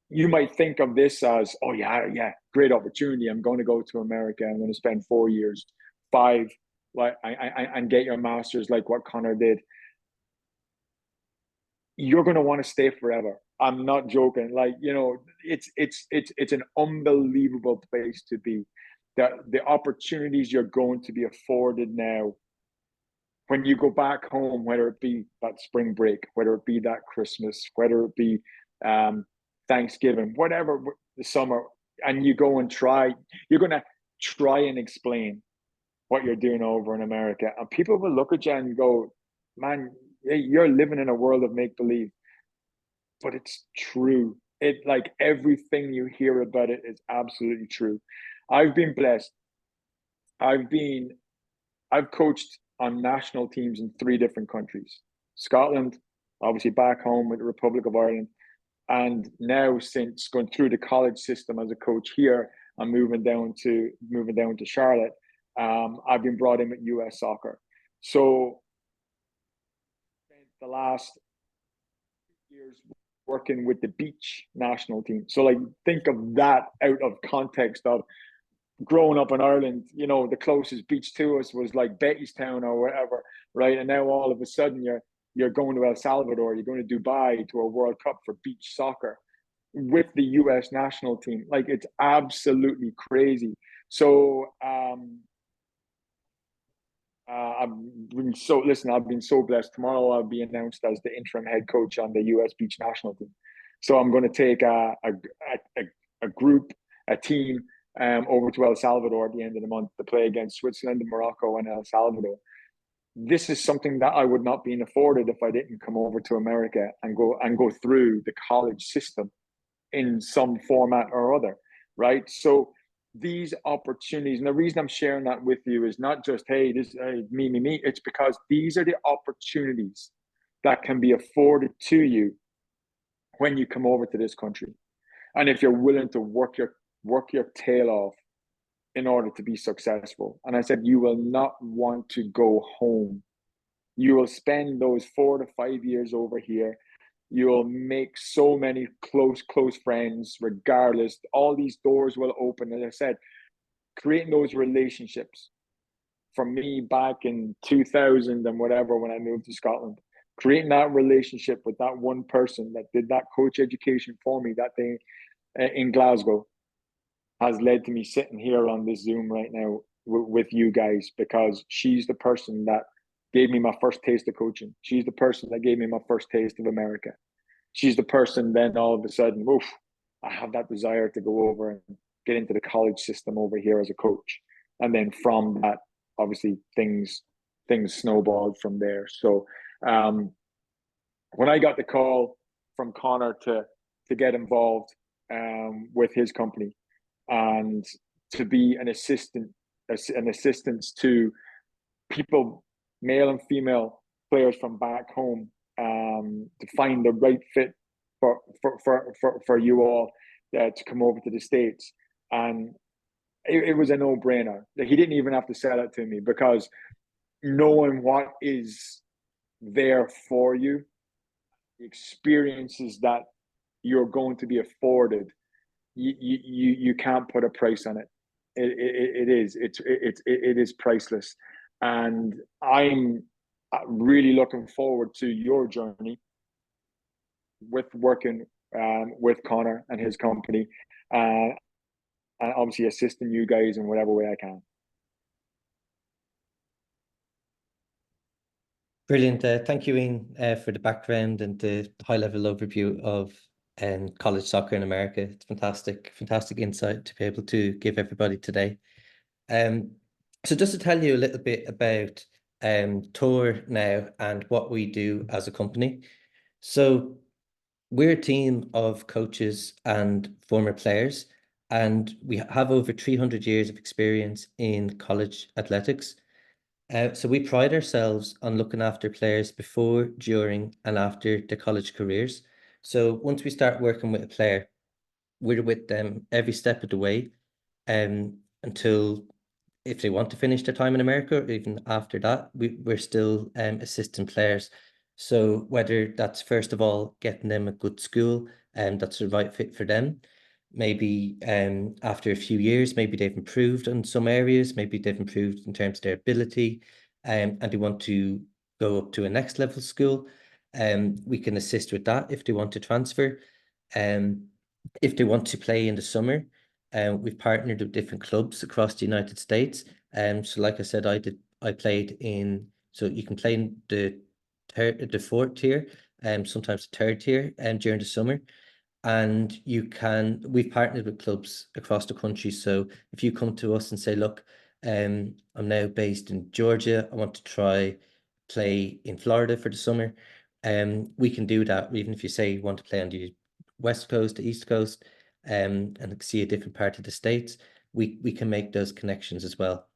[SPEAKER 2] you might think of this as, oh yeah, great opportunity. I'm going to go to America. I'm going to spend 4 years, 5, and get your master's like what Connor did. You're going to want to stay forever. I'm not joking. Like, it's an unbelievable place to be. The opportunities you're going to be afforded now when you go back home, whether it be that spring break, whether it be that Christmas, whether it be um, Thanksgiving, whatever, the summer, and you go and try, you're going to try and explain what you're doing over in America. And people will look at you and go, man, you're living in a world of make believe, but it's true. It like everything you hear about it is absolutely true. I've been blessed. I've been I've coached on national teams in three different countries. Scotland, obviously back home with the Republic of Ireland. And now since going through the college system as a coach here, I'm moving down to Charlotte. I've been brought in with US soccer. So the last years working with the beach national team. So like think of that out of context of growing up in Ireland, you know, the closest beach to us was like Bettystown or whatever, right? And now all of a sudden you're going to El Salvador, you're going to Dubai to a World Cup for beach soccer with the US national team. Like it's absolutely crazy. So I've been so blessed. Tomorrow I'll be announced as the interim head coach on the US beach national team. So I'm going to take a group, a team over to El Salvador at the end of the month to play against Switzerland and Morocco and El Salvador. This is something that I would not be afforded if I didn't come over to America and go through the college system in some format or other, right? So these opportunities, and the reason I'm sharing that with you is not just, hey, this me. It's because these are the opportunities that can be afforded to you when you come over to this country. And if you're willing to work your tail off in order to be successful. And I said, you will not want to go home. You will spend those 4 to 5 years over here. You'll make so many close friends, regardless. All these doors will open. As I said, creating those relationships from me back in 2000 and whatever when I moved to Scotland, creating that relationship with that one person that did that coach education for me that day in Glasgow has led to me sitting here on this Zoom right now with you guys because she's the person that gave me my first taste of coaching. She's the person that gave me my first taste of America. She's the person then all of a sudden, oof, I have that desire to go over and get into the college system over here as a coach. And then from that, obviously things snowballed from there. So when I got the call from Connor to get involved with his company and to be an assistance to people, male and female players from back home, to find the right fit for you all to come over to the States. And it was a no-brainer. He didn't even have to sell it to me because knowing what is there for you, the experiences that you're going to be afforded, you can't put a price on it. It is priceless, and I'm really looking forward to your journey with working with Connor and his company, and obviously assisting you guys in whatever way I can.
[SPEAKER 1] Brilliant. Thank you, Ian, for the background and the high-level overview of college soccer in America. It's fantastic insight to be able to give everybody today. So just to tell you a little bit about Toir now and what we do as a company. So we're a team of coaches and former players, and we have over 300 years of experience in college athletics. So we pride ourselves on looking after players before, during, and after their college careers. So once we start working with a player, we're with them every step of the way, until if they want to finish their time in America, or even after that, we're still assisting players. So whether that's first of all getting them a good school that's the right fit for them, maybe after a few years, maybe they've improved in some areas, maybe they've improved in terms of their ability, and they want to go up to a next level school. We can assist with that if they want to transfer. If they want to play in the summer, we've partnered with different clubs across the United States. So like I said, I played in So you can play in the fourth tier, sometimes the third tier, during the summer. And we've partnered with clubs across the country. So if you come to us and say, look, I'm now based in Georgia, I want to try play in Florida for the summer, we can do that. Even if you say you want to play on the West Coast, the East Coast, and see a different part of the States, we can make those connections as well.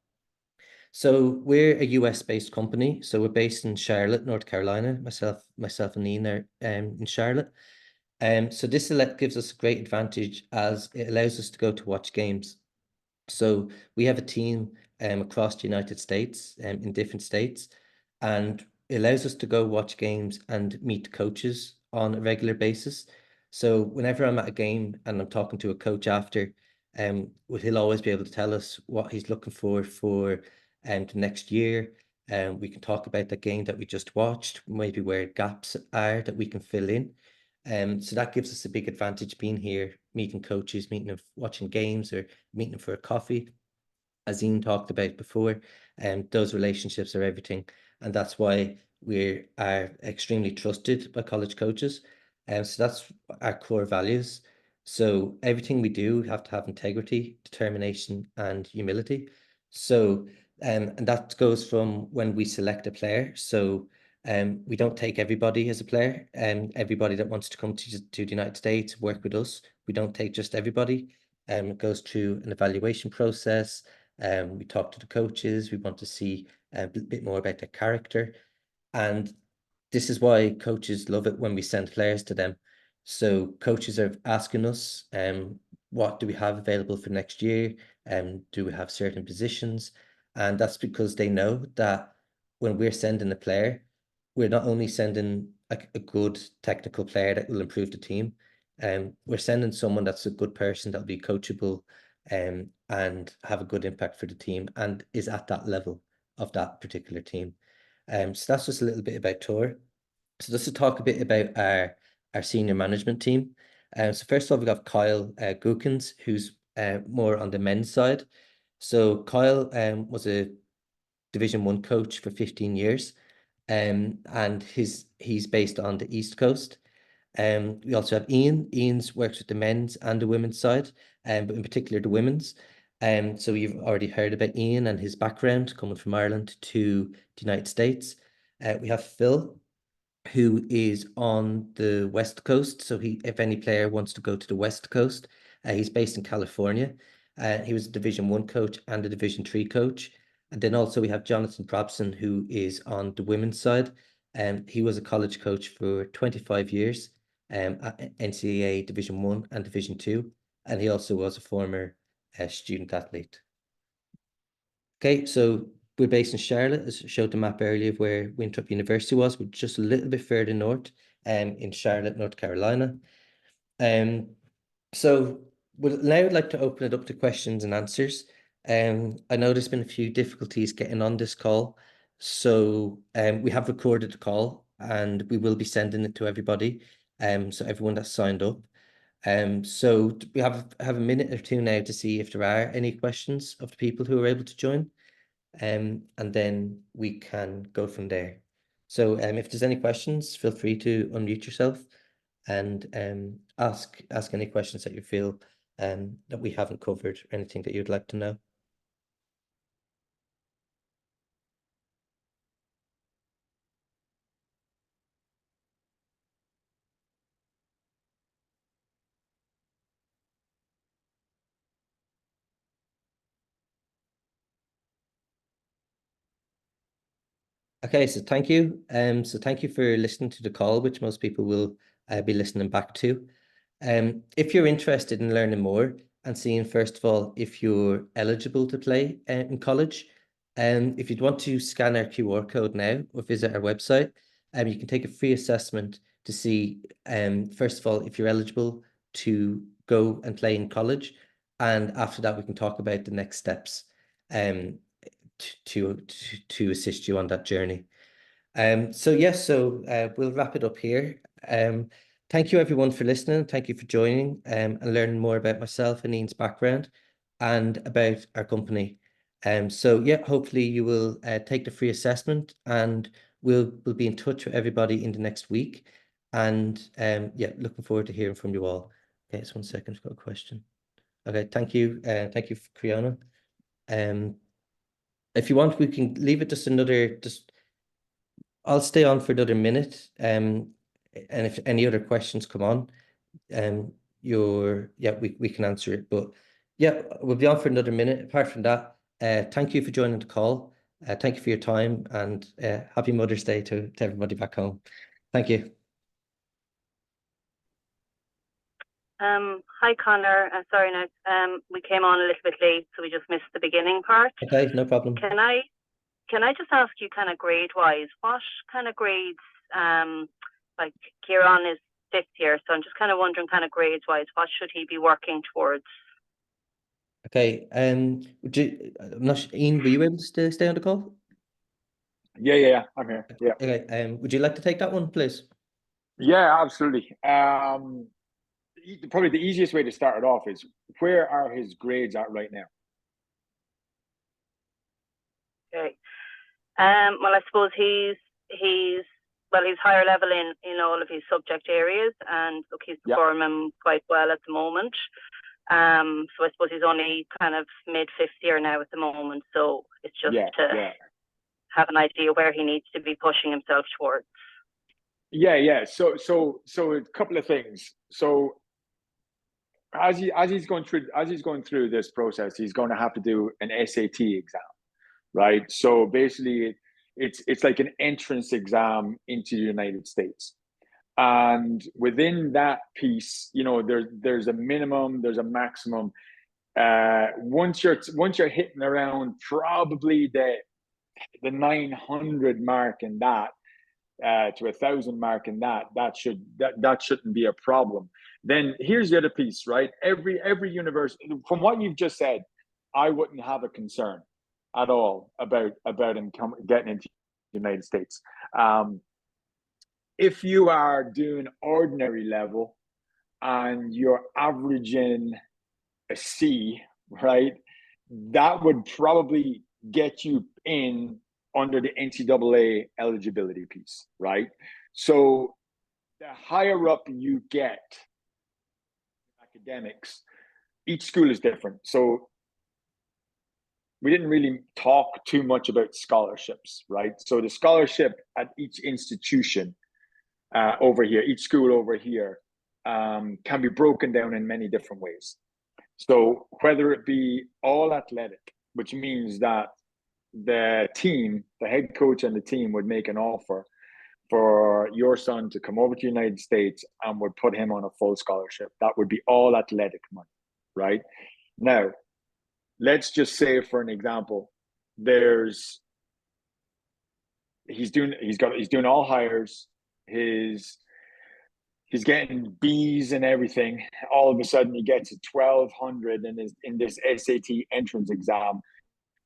[SPEAKER 1] So we're a US based company. So we're based in Charlotte, North Carolina. Myself and Ian are in Charlotte. So this gives us a great advantage as it allows us to go to watch games. So we have a team across the United States in different states, and it allows us to go watch games and meet coaches on a regular basis. So whenever I'm at a game and I'm talking to a coach after, he'll always be able to tell us what he's looking for the next year. We can talk about the game that we just watched, maybe where gaps are that we can fill in. So that gives us a big advantage being here, meeting coaches, meeting them, watching games, or meeting them for a coffee. As Ian talked about before, those relationships are everything, and that's why we are extremely trusted by college coaches. So that's our core values. So everything we do, we have to have integrity, determination, and humility. So, and that goes from when we select a player. So, we don't take everybody as a player, and everybody that wants to come to the United States work with us. We don't take just everybody. It goes through an evaluation process. We talk to the coaches. We want to see a bit more about their character. And this is why coaches love it when we send players to them. So coaches are asking us, what do we have available for next year? Do we have certain positions? And that's because they know that when we're sending a player, we're not only sending a good technical player that will improve the team, we're sending someone that's a good person that'll be coachable, and have a good impact for the team and is at that level of that particular team. So that's just a little bit about Toir. So just to talk a bit about our senior management team. So first of all, we've got Kyle Gookins, who's more on the men's side. So Kyle was a Division One coach for 15 years, and he's based on the East Coast. We also have Ian. Ian's works with the men's and the women's side, but in particular the women's. So you've already heard about Ian and his background coming from Ireland to the United States. We have Phil, who is on the West Coast. So if any player wants to go to the West Coast, he's based in California. He was a Division One coach and a Division Three coach. And then also we have Jonathan Probson, who is on the women's side. He was a college coach for 25 years, at NCAA Division One and Division Two. And he also was a former student athlete. Okay, so we're based in Charlotte, as I showed the map earlier of where Winthrop University was. We're just a little bit further north, in Charlotte, North Carolina. Um, so now I'd like to open it up to questions and answers. I know there's been a few difficulties getting on this call, so we have recorded the call and we will be sending it to everybody, so everyone that's signed up. So we have a minute or two now to see if there are any questions of the people who are able to join, and then we can go from there. So if there's any questions, feel free to unmute yourself and ask any questions that you feel that we haven't covered, or anything that you'd like to know. Okay, so thank you. So thank you for listening to the call, which most people will be listening back to. If you're interested in learning more and seeing, first of all, if you're eligible to play in college, if you'd want to scan our QR code now or visit our website, you can take a free assessment to see, first of all, if you're eligible to go and play in college. And after that, we can talk about the next steps um, to assist you on that journey. So yes, so we'll wrap it up here. Thank you everyone for listening. Thank you for joining and learning more about myself and Ian's background and about our company. So yeah, hopefully you will take the free assessment, and we'll be in touch with everybody in the next week. And yeah, looking forward to hearing from you all. Okay, just one second, I've got a question. Okay, thank you, Creona. Um, if you want, we can leave it just I'll stay on for another minute. And if any other questions come on, yeah, we can answer it. But yeah, we'll be on for another minute. Apart from that, thank you for joining the call. Thank you for your time, and happy Mother's Day to everybody back home. Thank you.
[SPEAKER 3] Hi Connor. Sorry now. We came on a little bit late, so we just missed the beginning part.
[SPEAKER 1] Okay, no problem.
[SPEAKER 3] Can I just ask you kind of grade wise, what kind of grades like Kieran is fifth year, so I'm just kind of wondering kind of grades wise, what should he be working towards?
[SPEAKER 1] Okay, I'm not sure, Ian, were you able to stay on the call?
[SPEAKER 2] Yeah, I'm here. Yeah.
[SPEAKER 1] Okay, would you like to take that one, please?
[SPEAKER 2] Yeah, absolutely. Probably the easiest way to start it off is, where are his grades at right now?
[SPEAKER 3] Okay. Well, I suppose he's higher level in all of his subject areas, and look, he's performing quite well at the moment. So I suppose he's only kind of mid fifth year now at the moment. So it's just to have an idea where he needs to be pushing himself towards.
[SPEAKER 2] Yeah. So a couple of things. So as he's going through this process, he's going to have to do an SAT exam, right? So basically, it's like an entrance exam into the United States. And within that piece, there's a minimum, there's a maximum. Once you're hitting around probably the 900 mark in that, to 1,000 mark in that shouldn't be a problem. Then here's the other piece, right? Every university, from what you've just said, I wouldn't have a concern at all about him getting into the United States. If you are doing ordinary level and you're averaging a C, right, that would probably get you in under the NCAA eligibility piece, right? So the higher up you get academics, each school is different. So we didn't really talk too much about scholarships, right? So the scholarship at each institution over here, each school over here, can be broken down in many different ways. So whether it be all athletic, which means that the head coach and the team would make an offer for your son to come over to the United States and would put him on a full scholarship. That would be all athletic money, right? Now, let's just say, for an example, he's doing all hires. He's getting B's and everything. All of a sudden, he gets a 1,200 in this SAT entrance exam.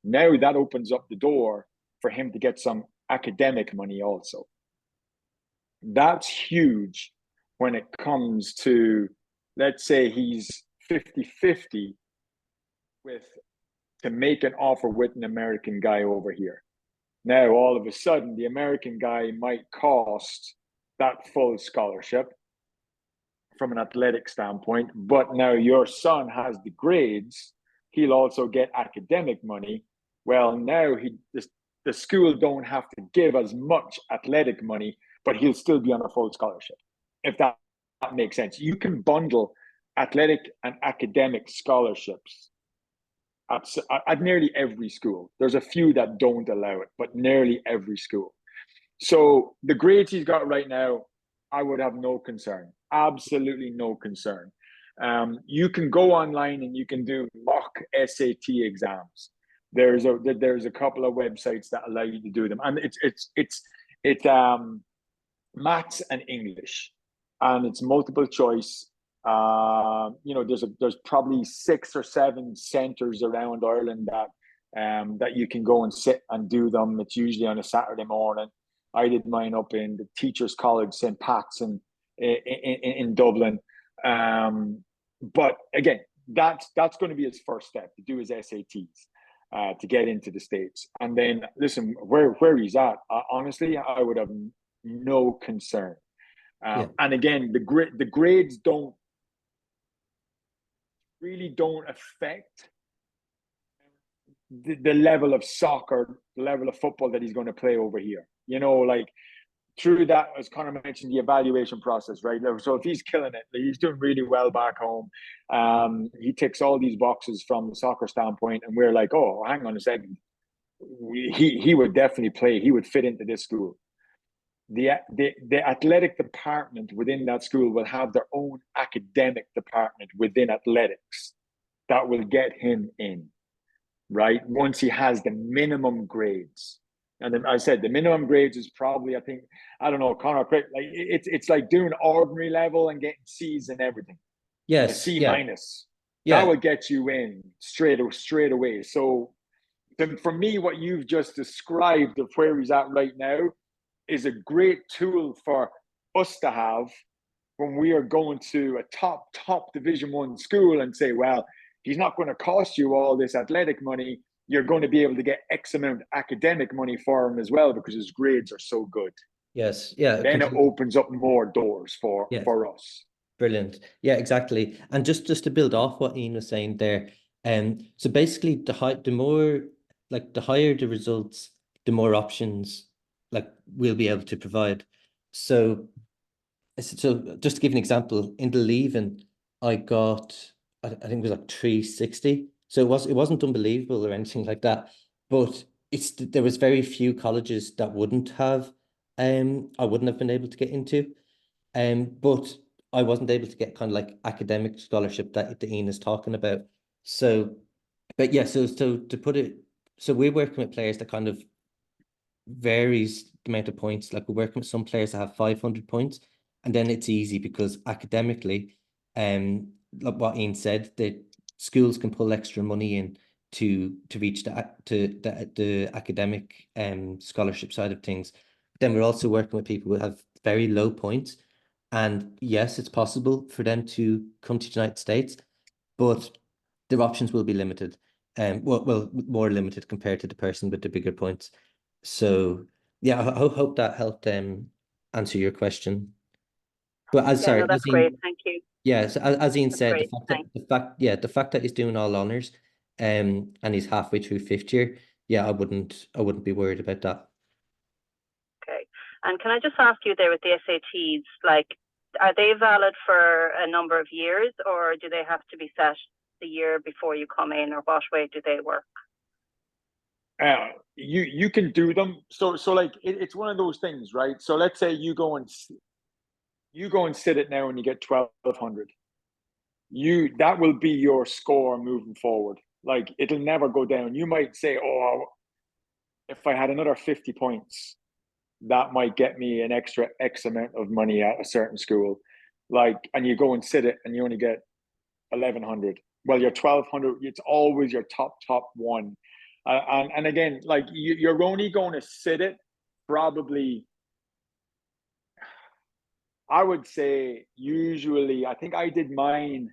[SPEAKER 2] Now that opens up the door for him to get some academic money also. That's huge when it comes to, let's say he's 50-50 to make an offer with an American guy over here. Now, all of a sudden, the American guy might cost that full scholarship from an athletic standpoint, but now your son has the grades, he'll also get academic money. Well, now the school don't have to give as much athletic money, but he'll still be on a full scholarship, if that makes sense. You can bundle athletic and academic scholarships at nearly every school. There's a few that don't allow it, but nearly every school. So the grades he's got right now, I would have no concern. Absolutely no concern. You can go online and you can do mock SAT exams. There's a couple of websites that allow you to do them, and it's maths and English, and it's multiple choice. There's probably 6 or 7 centers around Ireland that you can go and sit and do them. It's usually on a Saturday morning. I did mine up in the Teachers College, St. Pat's in Dublin. But again, that's going to be his first step, to do his SATs. to get into the States. And then listen, where he's at, honestly, I would have no concern. And again, the grades really don't affect the level of soccer, the level of football that he's going to play over here. You know, like through that, as Connor mentioned, the evaluation process, right? So if he's killing it, he's doing really well back home. He ticks all these boxes from the soccer standpoint, and we're like, oh, hang on a second, he would definitely play. He would fit into this school. The athletic department within that school will have their own academic department within athletics that will get him in, right? Once he has the minimum grades. And then I said the minimum grades is probably, I think, I don't know, Connor, like it's like doing ordinary level and getting C's and everything.
[SPEAKER 1] Yes.
[SPEAKER 2] A C minus.
[SPEAKER 1] Yeah.
[SPEAKER 2] That will get you in straight away. So for me, what you've just described of where he's at right now is a great tool for us to have when we are going to a top Division 1 school and say, well, he's not going to cost you all this athletic money. You're going to be able to get X amount of academic money for him as well because his grades are so good.
[SPEAKER 1] Yes. Yeah.
[SPEAKER 2] Then it opens up more doors for us.
[SPEAKER 1] Brilliant. Yeah, exactly. And just to build off what Ian was saying there, so basically the higher the results, the more options like we'll be able to provide. So just to give an example, in the leaving, I got I think it was like 360. So it wasn't unbelievable or anything like that, but there was very few colleges that wouldn't have I wouldn't have been able to get into. But I wasn't able to get kind of like academic scholarship that Ian is talking about. So, but yeah, so to put it, so we're working with players that kind of varies the amount of points. Like we're working with some players that have 500 points, and then it's easy because academically, like what Ian said, the schools can pull extra money in to reach the academic scholarship side of things. But then we're also working with people who have very low points. And yes, it's possible for them to come to the United States, but their options will be limited. Well, more limited compared to the person with the bigger points. So yeah, I hope that helped answer your question. But
[SPEAKER 3] that's great. Thank you.
[SPEAKER 1] Yeah, so as Ian said,
[SPEAKER 3] great.
[SPEAKER 1] the fact that he's doing all honors, and he's halfway through 5th year, yeah, I wouldn't be worried about that.
[SPEAKER 3] Okay. And can I just ask you there with the SATs, like, are they valid for a number of years, or do they have to be set the year before you come in, or what way do they work?
[SPEAKER 2] You can do them. So like it's one of those things, right? So let's say you go and sit it now and you get 1200. That will be your score moving forward. Like it'll never go down. You might say, oh, if I had another 50 points, that might get me an extra X amount of money at a certain school. Like, and you go and sit it and you only get 1100. Well, your 1200, it's always your top one. And again, like you're only going to sit it probably, I would say usually, I think I did mine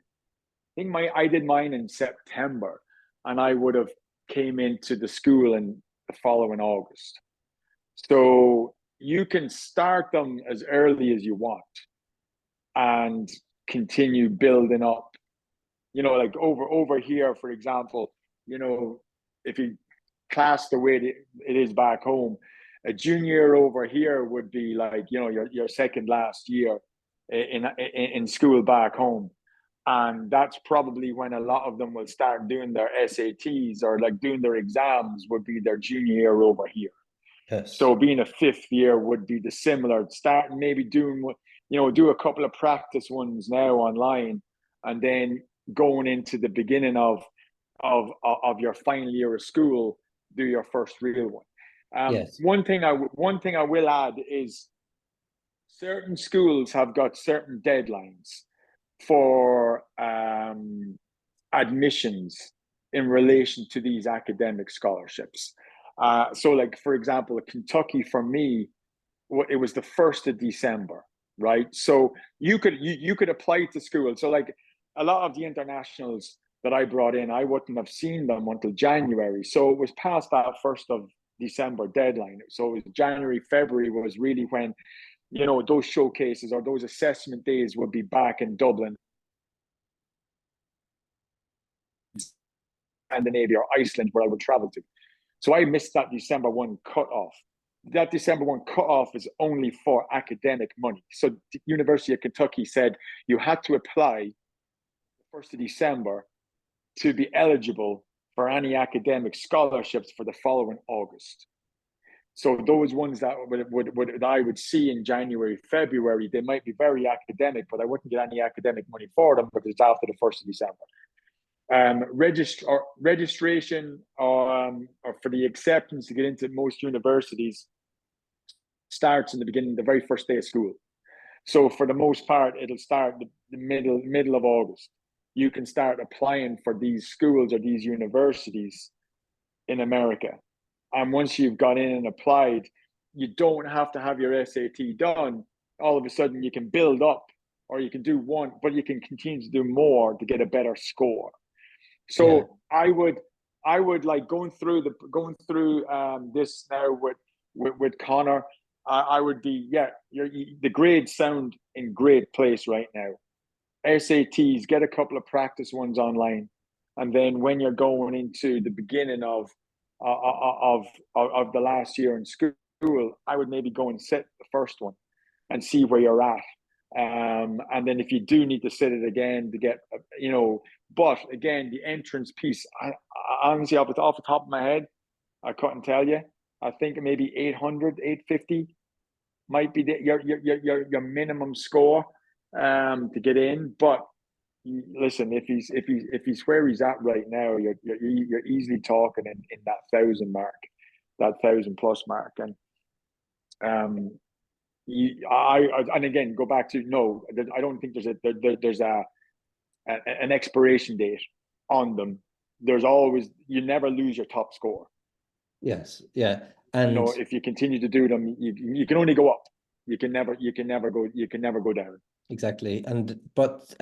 [SPEAKER 2] in September, and I would have came into the school in the following August. So you can start them as early as you want and continue building up. You know, like over here, for example, you know, if you class the way it is back home, a junior over here would be like, you know, your second last year in school back home. And that's probably when a lot of them will start doing their SATs or like doing their exams would be their junior year over here.
[SPEAKER 1] Yes.
[SPEAKER 2] So being a 5th year would be the similar, starting maybe doing, you know, do a couple of practice ones now online, and then going into the beginning of your final year of school, do your first real one.
[SPEAKER 1] Yes.
[SPEAKER 2] One thing I will add is certain schools have got certain deadlines for admissions in relation to these academic scholarships. So like, for example, Kentucky for me, it was the 1st of December, right? So you could apply to school. So like a lot of the internationals that I brought in, I wouldn't have seen them until January. So it was past that 1st of December deadline. So it was January, February was really when, you know, those showcases or those assessment days would be back in Dublin, Scandinavia, or Iceland, where I would travel to. So I missed that December 1 cutoff. That December 1 cutoff is only for academic money. So the University of Kentucky said you had to apply the 1st of December to be eligible for any academic scholarships for the following August. So those ones that I would see in January, February, they might be very academic, but I wouldn't get any academic money for them because it's after the 1st of December. Registration or for the acceptance to get into most universities starts in the beginning, the very first day of school. So for the most part, it'll start the middle of August. You can start applying for these schools or these universities in America. And once you've got in and applied, you don't have to have your SAT done. All of a sudden, you can build up, or you can do one, but you can continue to do more to get a better score. So yeah. I would like going through this now with Connor. I would be the grades sound in great place right now. SATs, get a couple of practice ones online, and then when you're going into the beginning of the last year in school, I would maybe go and sit the first one and see where you're at. And then if you do need to sit it again to get, but again, the entrance piece, I honestly, off the top of my head, I couldn't tell you. I think maybe 800, 850 might be your minimum score to get in. But listen, if he's where he's at right now, you're easily talking in that 1,000 mark, that 1,000+ mark, and and again go back to no, I don't think there's an expiration date on them. There's always, you never lose your top score.
[SPEAKER 1] Yes, yeah, and
[SPEAKER 2] if you continue to do them, you can only go up. You can never go down.
[SPEAKER 1] Exactly. But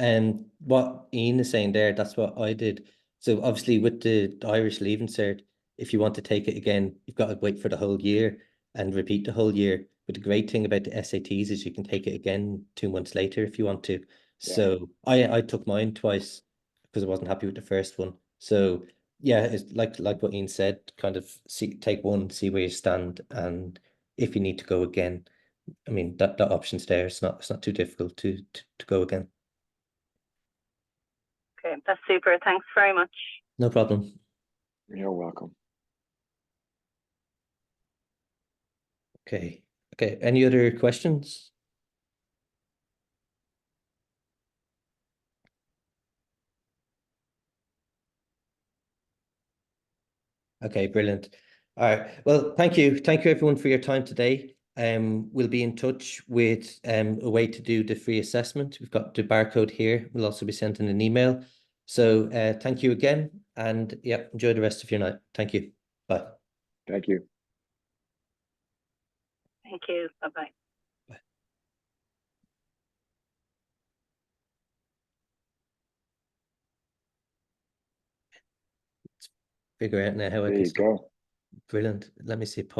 [SPEAKER 1] what Ian is saying there, that's what I did. So obviously with the Irish Leaving Cert, if you want to take it again, you've got to wait for the whole year and repeat the whole year. But the great thing about the SATs is you can take it again 2 months later if you want to. Yeah. So I took mine twice because I wasn't happy with the first one. So yeah, it's like what Ian said, kind of take one, see where you stand, and if you need to go again, I mean that option's there. It's not too difficult to go again.
[SPEAKER 3] Okay, that's super. Thanks very much.
[SPEAKER 1] No problem.
[SPEAKER 2] You're welcome.
[SPEAKER 1] Okay. Any other questions? Okay, brilliant. All right. Well, thank you everyone for your time today. We'll be in touch with a way to do the free assessment. We've got the barcode here. We'll also be sending an email. So thank you again, and yeah, enjoy the rest of your night. Thank you. Bye.
[SPEAKER 2] Thank you.
[SPEAKER 3] Thank you. Bye-bye.
[SPEAKER 1] Bye. Let's figure out now how I can.
[SPEAKER 2] There you go.
[SPEAKER 1] Brilliant. Let me see. Pause.